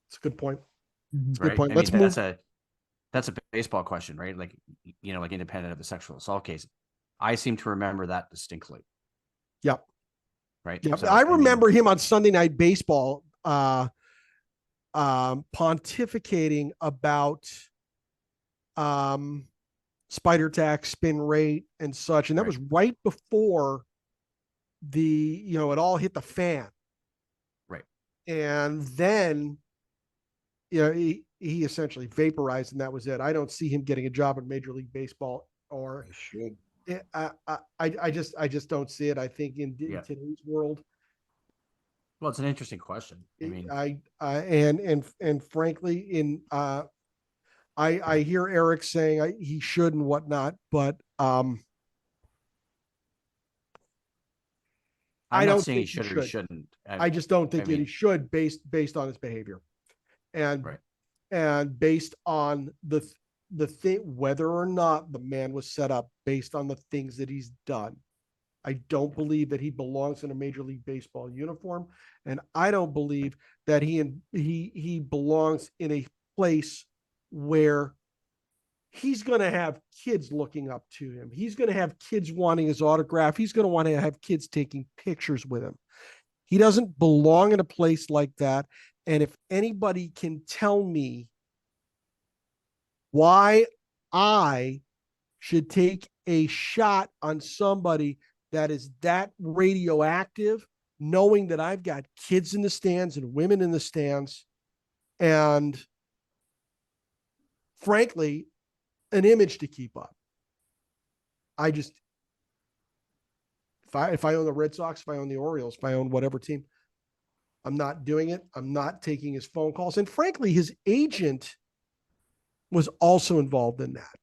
It's a good point. It's a right? good point. I Let's mean, move. That's a baseball question, right? Like, like independent of the sexual assault case. I seem to remember that distinctly. Yep. Right. Yeah, So, I remember him on Sunday Night Baseball pontificating about spider tack, spin rate, and such. And that was right before it all hit the fan. Right. And then, he essentially vaporized, and that was it. I don't see him getting a job in Major League Baseball, or He should. I just don't see it. I think in today's world. Well, it's an interesting question. I mean, and frankly, I hear Eric saying he should and whatnot, but I'm I not don't saying he think should or he shouldn't. I just don't think that he should, based on his behavior, and based on the thing, whether or not the man was set up, based on the things that he's done. I don't believe that he belongs in a Major League Baseball uniform, and I don't believe that he belongs in a place where he's going to have kids looking up to him. He's going to have kids wanting his autograph. He's going to want to have kids taking pictures with him. He doesn't belong in a place like that. And if anybody can tell me why I should take a shot on somebody that is that radioactive, knowing that I've got kids in the stands and women in the stands, and frankly, an image to keep up. I just, if I own the Red Sox, if I own the Orioles, if I own whatever team, I'm not doing it. I'm not taking his phone calls. And frankly, his agent was also involved in that.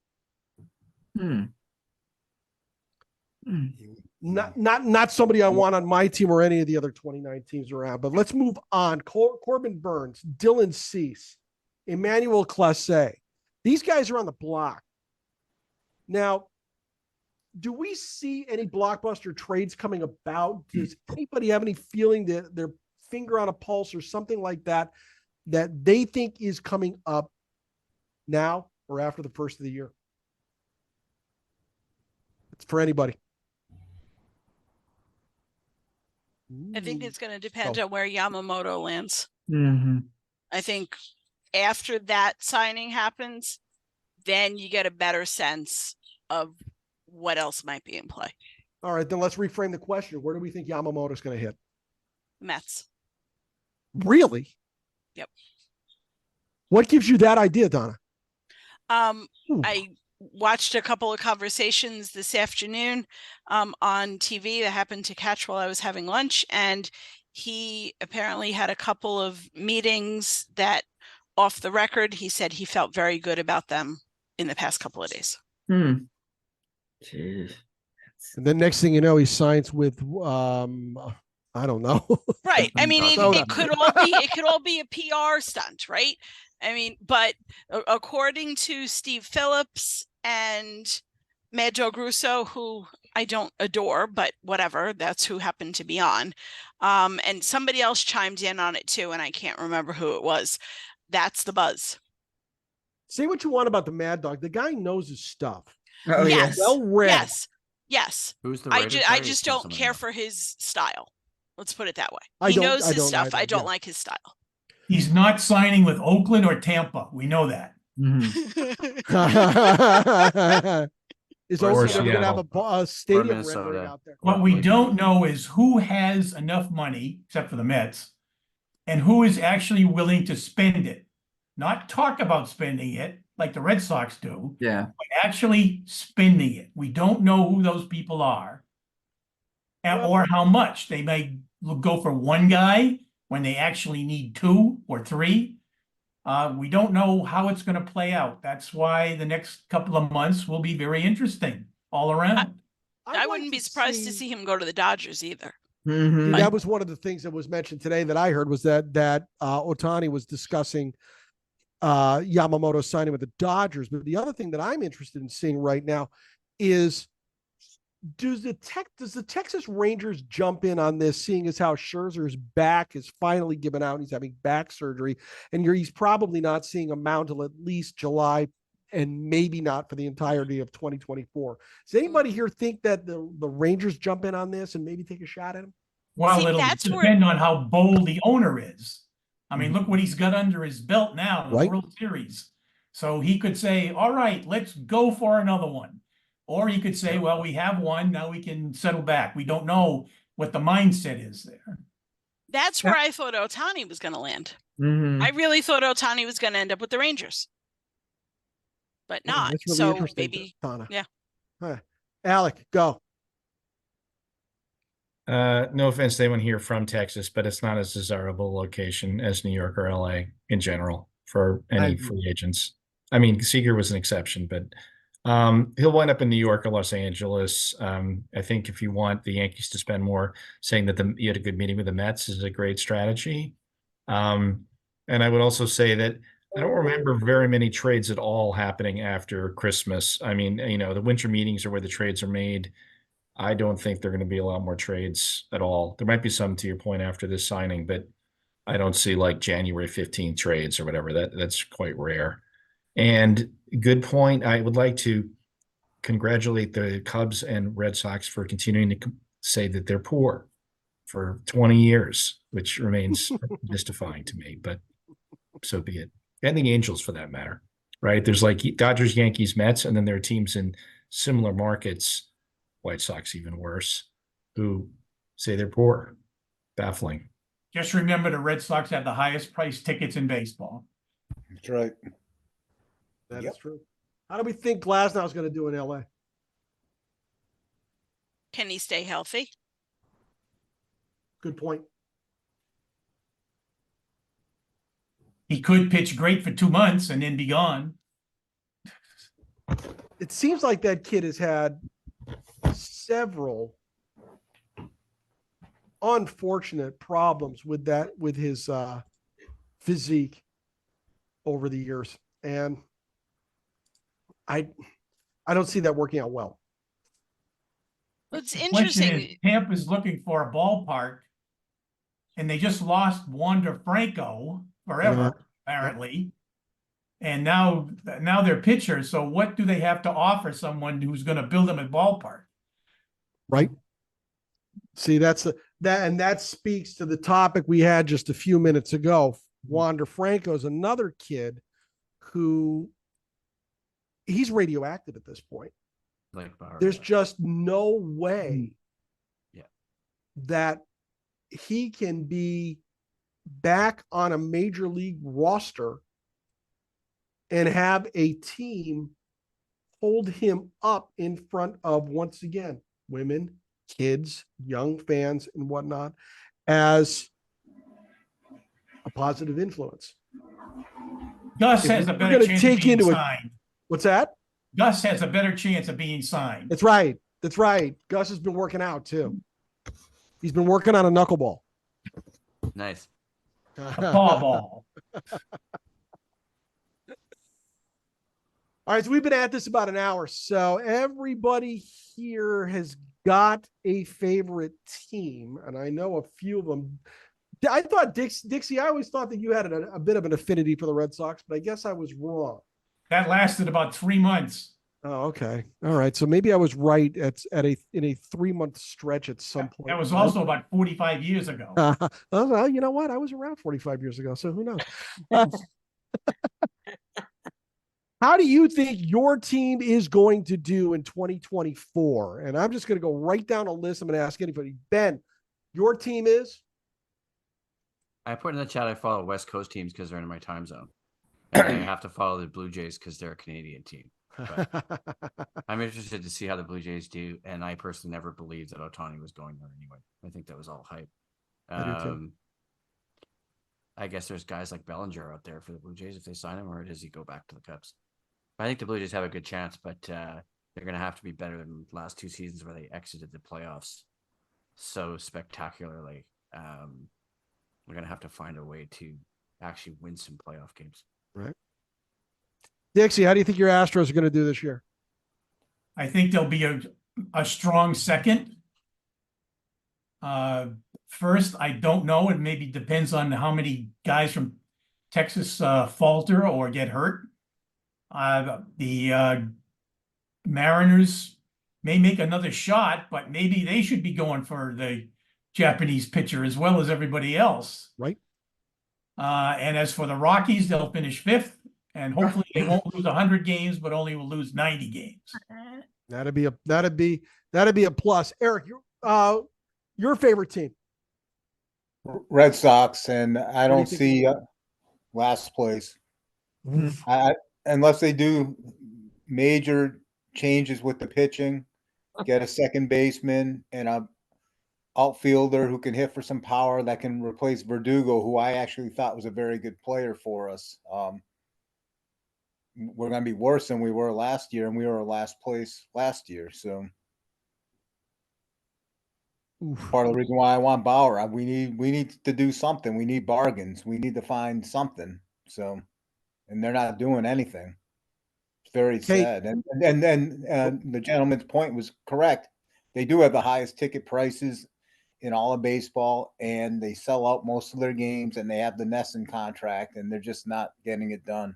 Not somebody I want on my team or any of the other 29 teams around. But let's move on. Corbin Burns, Dylan Cease, Emmanuel Clase. These guys are on the block. Now, do we see any blockbuster trades coming about? Does anybody have any feeling that their finger on a pulse or something like that that they think is coming up now or after the first of the year? It's for anybody. I think it's going to depend on where Yamamoto lands. Mm-hmm. I think after that signing happens, then you get a better sense of what else might be in play. All right, then let's reframe the question. Where do we think Yamamoto's going to hit? Mets. Really? Yep. What gives you that idea, Donna? I watched a couple of conversations this afternoon on TV that happened to catch while I was having lunch, and he apparently had a couple of meetings that, off the record, he said he felt very good about them in the past couple of days. Jeez. And then next thing you know, he signs with I don't know. Right. I mean, it could all be a PR stunt, right? I mean, but according to Steve Phillips and Mad Dog Russo, who I don't adore, but whatever, that's who happened to be on. And somebody else chimed in on it too, and I can't remember who it was. That's the buzz. Say what you want about the Mad Dog. The guy knows his stuff. Oh, yes. Well read. Yes. Who's the I just don't care for his style. Let's put it that way. He knows his stuff. I don't like his style. He's not signing with Oakland or Tampa. We know that. Is Or also going to have Seattle. a stadium Minnesota. rendering out there. What we don't know is who has enough money, except for the Mets, and who is actually willing to spend it. Not talk about spending it like the Red Sox do, Yeah. but actually spending it. We don't know who those people are or how much. They may go for one guy when they actually need two or three. We don't know how it's going to play out. That's why the next couple of months will be very interesting all around. I wouldn't be surprised to see him go to the Dodgers either. Mm-hmm. That was one of the things that was mentioned today that I heard was that Ohtani was discussing Yamamoto signing with the Dodgers. But the other thing that I'm interested in seeing right now is does the Texas Rangers jump in on this, seeing as how Scherzer's back is finally given out, he's having back surgery, and he's probably not seeing him mount till at least July and maybe not for the entirety of 2024. Does anybody here think that the Rangers jump in on this and maybe take a shot at him? Well, See, it'll that's depend on how bold the owner is. I mean, look what he's got under his belt now, the Right. World Series. So he could say, all right, let's go for another one. Or he could say, well, we have one, now we can settle back. We don't know what the mindset is there. That's where I thought Ohtani was going to land. Mm-hmm. I really thought Ohtani was going to end up with the Rangers, but not. That's really So interesting, maybe, Donna. yeah. Huh. Alec, go. No offense to anyone here from Texas, but it's not as desirable location as New York or LA in general for any free agents. I mean, Seager was an exception, but he'll wind up in New York or Los Angeles. I think if you want the Yankees to spend more, saying that you had a good meeting with the Mets is a great strategy. And I would also say that I don't remember very many trades at all happening after Christmas. I mean, the winter meetings are where the trades are made. I don't think there are going to be a lot more trades at all. There might be some, to your point, after this signing, but I don't see like January 15th trades or whatever. That's quite rare. And good point. I would like to congratulate the Cubs and Red Sox for continuing to say that they're poor. for 20 years, which remains mystifying to me, but so be it. And the Angels for that matter, right? There's like Dodgers, Yankees, Mets, and then there are teams in similar markets, White Sox even worse, who say they're poor. Baffling. Just remember the Red Sox have the highest priced tickets in baseball. That's right. That is Yep. true. How do we think Glasnow's going to do in LA? Can he stay healthy? Good point. He could pitch great for 2 months and then be gone. It seems like that kid has had several unfortunate problems with his physique over the years. And I don't see that working out well. It's The question is, interesting. Tampa's looking for a ballpark, and they just lost Wander Franco forever, apparently. And now they're pitchers. So what do they have to offer someone who's going to build them a ballpark? Right. See, that speaks to the topic we had just a few minutes ago. Wander Franco is another kid who he's radioactive at this point. Like Bauer. There's just no way that he can be back on a major league roster and have a team hold him up in front of, once again, women, kids, young fans, and whatnot, as a positive influence. Gus If has a we're better gonna chance take of being into it- signed. What's that? Gus has a better chance of being signed. That's right. That's right. Gus has been working out too. He's been working on a knuckleball. Nice. A paw ball. All right, so we've been at this about an hour. So everybody here has got a favorite team, and I know a few of them. I thought Dixie, I always thought that you had a bit of an affinity for the Red Sox, but I guess I was wrong. That lasted about 3 months. Oh, okay. All right. So maybe I was right in a 3-month stretch at some point. That was also about 45 years ago. Well, you know what? I was around 45 years ago, so who knows? How do you think your team is going to do in 2024? And I'm just going to go right down a list. I'm going to ask anybody. Ben, your team is? I put in the chat I follow West Coast teams because they're in my time zone. And I have to follow the Blue Jays because they're a Canadian team. But I'm interested to see how the Blue Jays do. And I personally never believed that Ohtani was going there anyway. I think that was all hype. I guess there's guys like Bellinger out there for the Blue Jays if they sign him, or does he go back to the Cubs? I think the Blue Jays have a good chance, but they're going to have to be better than the last 2 seasons where they exited the playoffs so spectacularly. We're going to have to find a way to actually win some playoff games. Right. Dixie, how do you think your Astros are going to do this year? I think there'll be a strong second. First, I don't know. It maybe depends on how many guys from Texas falter or get hurt. The Mariners may make another shot, but maybe they should be going for the Japanese pitcher as well as everybody else. Right. And as for the Rockies, they'll finish 5th, and hopefully they won't lose 100 games, but only will lose 90 games. That'd be a plus. Eric, your favorite team? Red Sox, and I do you don't think? see last place. Unless they do major changes with the pitching, get a second baseman and a outfielder who can hit for some power that can replace Verdugo, who I actually thought was a very good player for us. We're going to be worse than we were last year, and we were last place last year. So part of the reason why I want Bauer, we need to do something. We need bargains. We need to find something. So, and they're not doing anything. It's very sad. And the gentleman's point was correct. They do have the highest ticket prices in all of baseball, and they sell out most of their games, and they have the Nesson contract, and they're just not getting it done.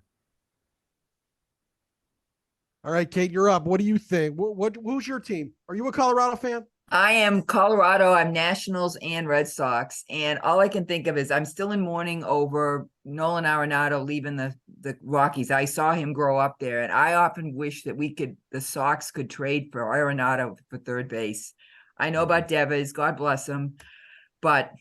All right, Kate, you're up. What do you think? Who's your team? Are you a Colorado fan? I am Colorado. I'm Nationals and Red Sox. And all I can think of is I'm still in mourning over Nolan Arenado leaving the Rockies. I saw him grow up there. And I often wish that the Sox could trade for Arenado for third base. I know about Devers, God bless him, but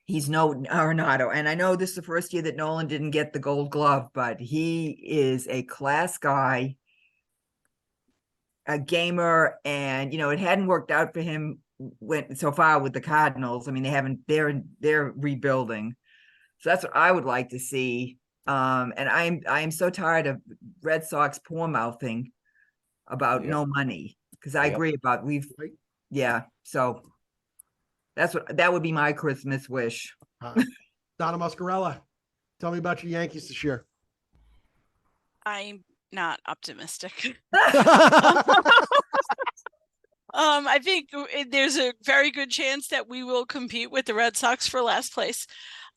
he's no Arenado. And I know this is the first year that Nolan didn't get the Gold Glove, but he is a class guy, a gamer, and it hadn't worked out for him went so far with the Cardinals. I mean, they're rebuilding. So that's what I would like to see. And I'm so tired of Red Sox poor mouthing about no money, because I agree about so that would be my Christmas wish. Donna Muscarella, tell me about your Yankees this year. I'm not optimistic. I think there's a very good chance that we will compete with the Red Sox for last place.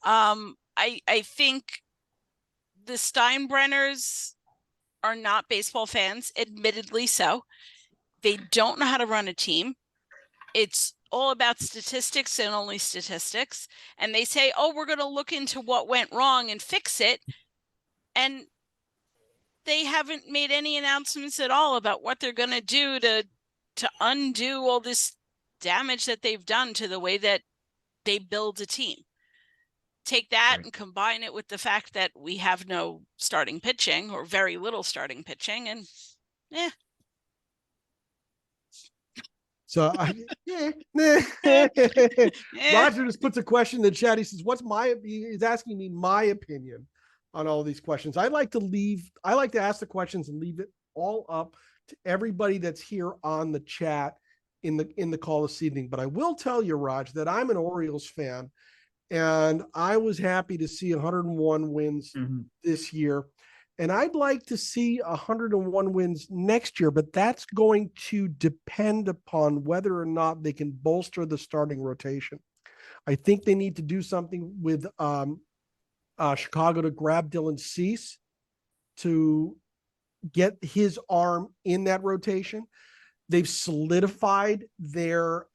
I think the Steinbrenners are not baseball fans, admittedly so. They don't know how to run a team. It's all about statistics and only statistics. And they say, oh, we're going to look into what went wrong and fix it. And they haven't made any announcements at all about what they're going to do to undo all this damage that they've done to the way that they build a team. Take that and combine it with the fact that we have no starting pitching, or very little starting pitching, and So Roger just puts a question in the chat. He says, he's asking me my opinion on all these questions. I like to ask the questions and leave it all up to everybody that's here on the chat in the call this evening. But I will tell you, Raj, that I'm an Orioles fan, and I was happy to see 101 wins this year. And I'd like to see 101 wins next year, but that's going to depend upon whether or not they can bolster the starting rotation. I think they need to do something with Chicago to grab Dylan Cease to get his arm in that rotation. They've solidified their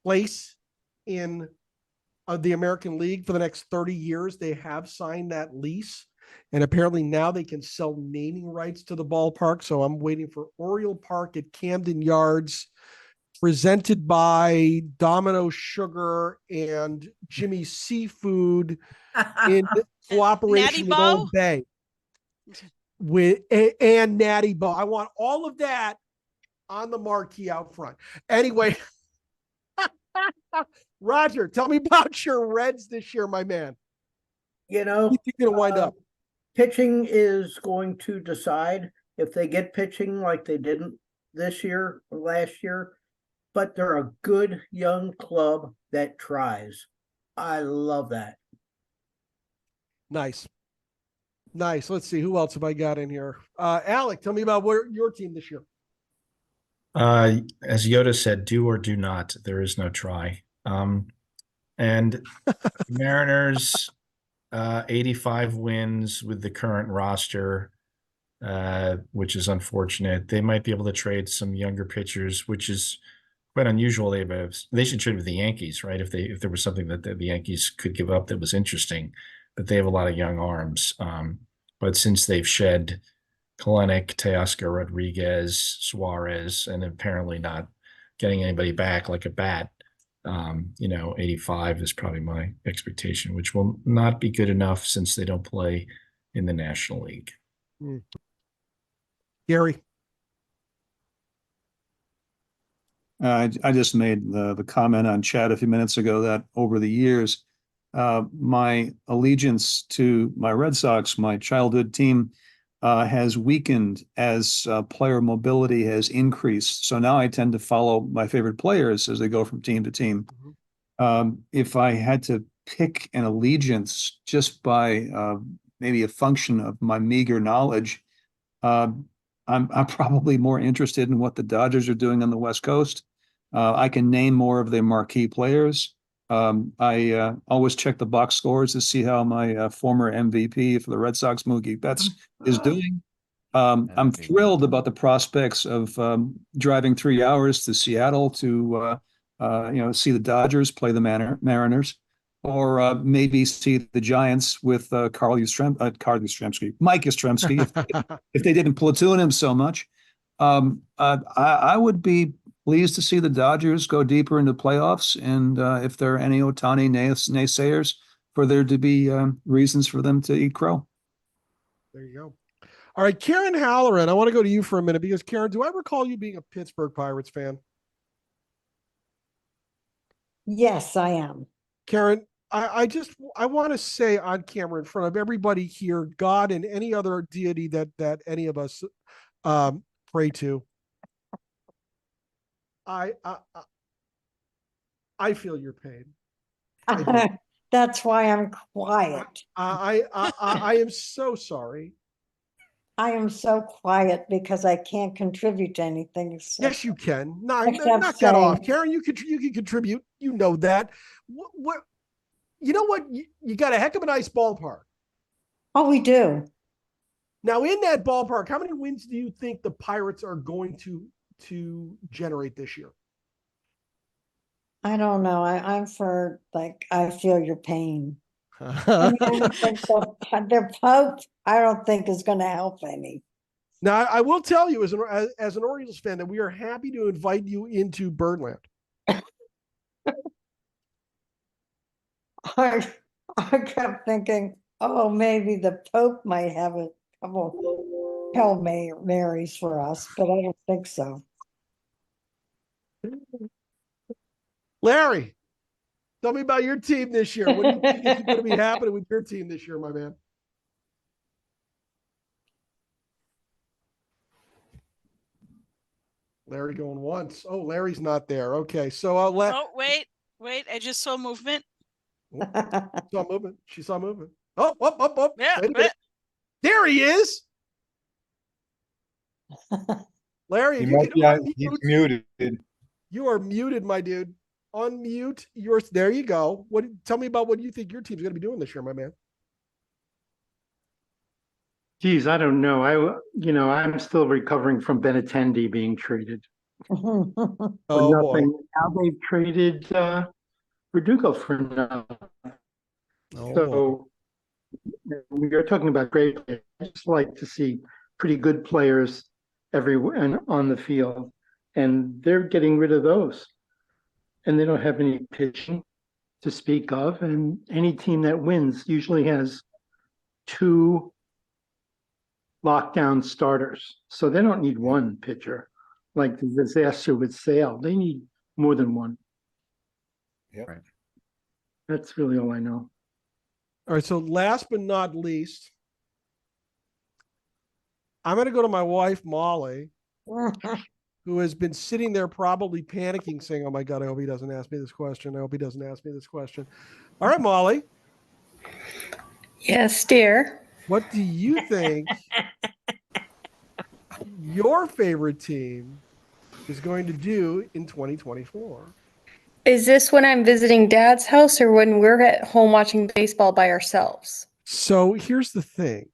place in the American League for the next 30 years. They have signed that lease, and apparently now they can sell naming rights to the ballpark. So I'm waiting for Oriole Park at Camden Yards, presented by Domino Sugar and Jimmy Seafood in cooperation with Old Bay and Natty Bo. I want all of that on the marquee out front. Anyway, Roger, tell me about your Reds this year, my man. You know, Who you going to wind up? Pitching is going to decide if they get pitching like they didn't this year or last year, but they're a good young club that tries. I love that. Nice. Let's see. Who else have I got in here? Alec, tell me about your team this year. As Yoda said, do or do not. There is no try. And Mariners, 85 wins with the current roster, which is unfortunate. They might be able to trade some younger pitchers, which is quite unusual. They should trade with the Yankees, right? If there was something that the Yankees could give up that was interesting, but they have a lot of young arms. But since they've shed Kalenic, Teoscar, Rodriguez, Suarez, and apparently not getting anybody back like a bat, 85 is probably my expectation, which will not be good enough since they don't play in the National League. Gary. I just made the comment on chat a few minutes ago that over the years, my allegiance to my Red Sox, my childhood team, has weakened as player mobility has increased. So now I tend to follow my favorite players as they go from team to team. If I had to pick an allegiance just by maybe a function of my meager knowledge, I'm probably more interested in what the Dodgers are doing on the West Coast. I can name more of their marquee players. I always check the box scores to see how my former MVP for the Red Sox, Mookie Betts, is doing. I'm thrilled about the prospects of driving 3 hours to Seattle to see the Dodgers play the Mariners, or maybe see the Giants with Mike Yastrzemski, if they didn't platoon him so much. I would be pleased to see the Dodgers go deeper into playoffs, and if there are any Ohtani naysayers, for there to be reasons for them to eat crow. There you go. All right, Karen Halloran, I want to go to you for a minute because, Karen, do I recall you being a Pittsburgh Pirates fan? Yes, I am. Karen, I want to say on camera in front of everybody here, God and any other deity that any of us pray to, I feel your pain. That's why I'm quiet. I am so sorry. I am so quiet because I can't contribute to anything. Yes, you can. Knock Except that off, saying- Karen. You can contribute. You know that. What you know what? You got a heck of a nice ballpark. Oh, we do. Now, in that ballpark, how many wins do you think the Pirates are going to generate this year? I don't know. I'm for, like, I feel your pain. I mean, I don't think so. Their Pope, I don't think is going to help any. Now, I will tell you as an Orioles fan that we are happy to invite you into Birdland. I kept thinking, oh, maybe the Pope might have a couple Hail Marys for us, but I don't think so. Larry, tell me about your team this year. What do you think is going to be happening with your team this year, my man? Larry going once. Oh, Larry's not there. Okay, so Oh, wait. I just saw movement. saw movement. She saw movement. Oh. Yeah. Wait a minute. There he is. Larry, He's muted. You are muted, my dude. Unmute yours. There you go. Tell me about what you think your team's going to be doing this year, my man. Geez, I don't know. I'm still recovering from Benintendi being traded. Oh nothing. boy. Now they've traded Verdugo for nothing. Oh, So we are talking about great players. I just like to see pretty good players everywhere on the field, and they're getting rid of those. And they don't have any pitching to speak of. And any team that wins usually has 2 lockdown starters. So they don't need one pitcher like the disaster with Sale. They need more than one. Yep. Right. That's really all I know. All right. So last but not least, I'm going to go to my wife, Molly, who has been sitting there probably panicking, saying, oh my God, I hope he doesn't ask me this question. I hope he doesn't ask me this question. All right, Molly. Yes, dear. What do you think your favorite team is going to do in 2024? Is this when I'm visiting Dad's house or when we're at home watching baseball by ourselves? So here's the thing.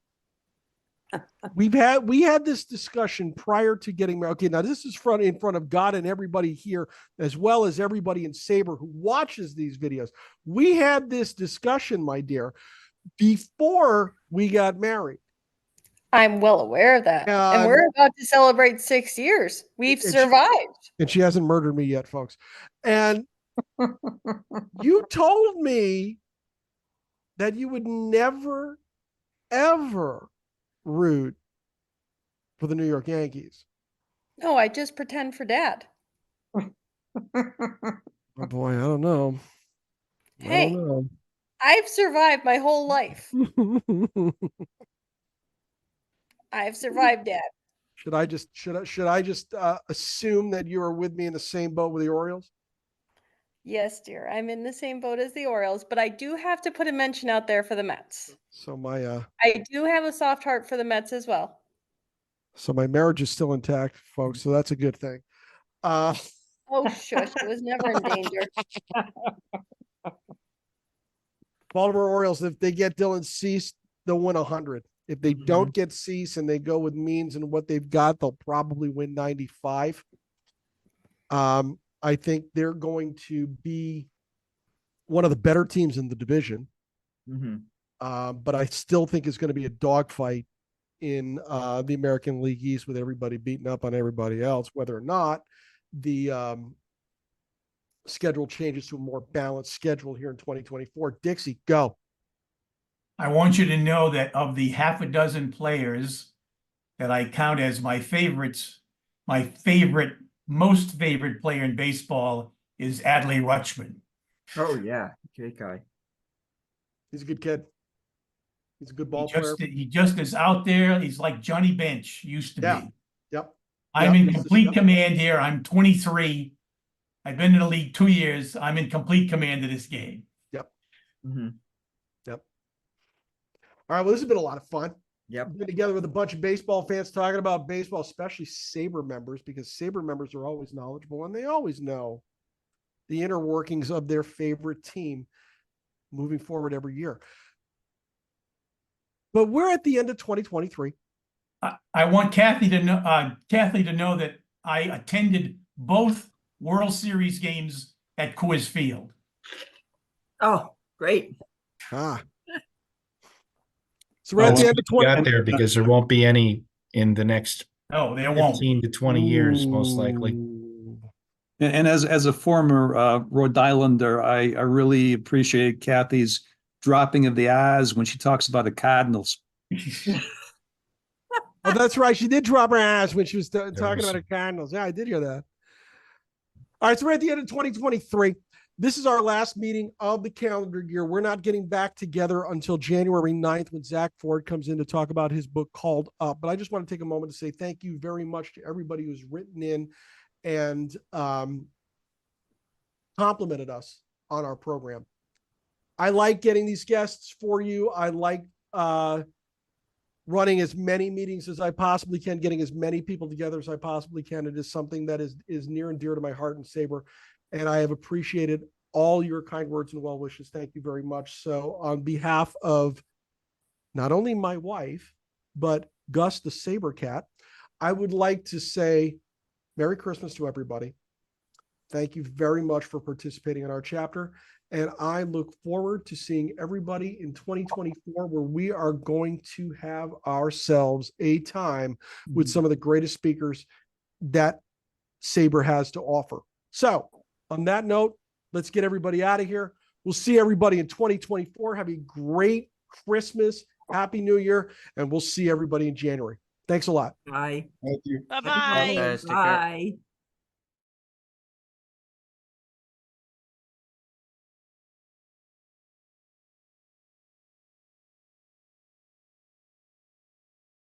We had this discussion prior to getting married. Okay, now this is in front of God and everybody here, as well as everybody in SABR who watches these videos. We had this discussion, my dear, before we got married. I'm well aware of that. And we're about to celebrate 6 years. We've survived. And she hasn't murdered me yet, folks. And you told me that you would never, ever root for the New York Yankees. No, I just pretend for Dad. Oh boy, I don't know. Hey, I've survived my whole life. I've survived, Dad. Should I just assume that you are with me in the same boat with the Orioles? Yes, dear. I'm in the same boat as the Orioles, but I do have to put a mention out there for the Mets. So my I do have a soft heart for the Mets as well. So my marriage is still intact, folks. So that's a good thing. Oh, shush. It was never in danger. Baltimore Orioles, if they get Dylan Cease, they'll win 100. If they don't get Cease and they go with Means and what they've got, they'll probably win 95. I think they're going to be one of the better teams in the division. But I still think it's going to be a dogfight in the American League East with everybody beating up on everybody else, whether or not the schedule changes to a more balanced schedule here in 2024. Dixie, go. I want you to know that of the half a dozen players that I count as my favorites, most favorite player in baseball is Adley Rutschman. Oh yeah, great guy. He's a good kid. He's a good ball player. He just is out there. He's like Johnny Bench used to be. Yep. I'm in complete command here. I'm 23. I've been in the league 2 years. I'm in complete command of this game. Yep. Yep. All right. Well, this has been a lot of fun. Yep. Been together with a bunch of baseball fans talking about baseball, especially SABR members, because SABR members are always knowledgeable and they always know the inner workings of their favorite team moving forward every year. But we're at the end of 2023. I want Kathy to know that I attended both World Series games at Coors Field. Oh, great. So we're at the end of 20. Got there because there won't be any in the next there won't 15 to 20 years, most likely. And as a former Rhode Islander, I really appreciate Kathy's dropping of the eyes when she talks about the Cardinals. Oh, that's right. She did drop her ass when she was talking about the Cardinals. Yeah, I did hear that. All right, so we're at the end of 2023. This is our last meeting of the calendar year. We're not getting back together until January 9th when Zach Ford comes in to talk about his book Called Up. But I just want to take a moment to say thank you very much to everybody who's written in and complimented us on our program. I like getting these guests for you. I like running as many meetings as I possibly can, getting as many people together as I possibly can. It is something that is near and dear to my heart and SABR. And I have appreciated all your kind words and well wishes. Thank you very much. So on behalf of not only my wife, but Gus, the SABR cat, I would like to say Merry Christmas to everybody. Thank you very much for participating in our chapter. And I look forward to seeing everybody in 2024, where we are going to have ourselves a time with some of the greatest speakers that SABR has to offer. So on that note, let's get everybody out of here. We'll see everybody in 2024. Have a great Christmas. Happy New Year. And we'll see everybody in January. Thanks a lot. Bye. Thank you. Bye-bye. Guys, take care. Bye.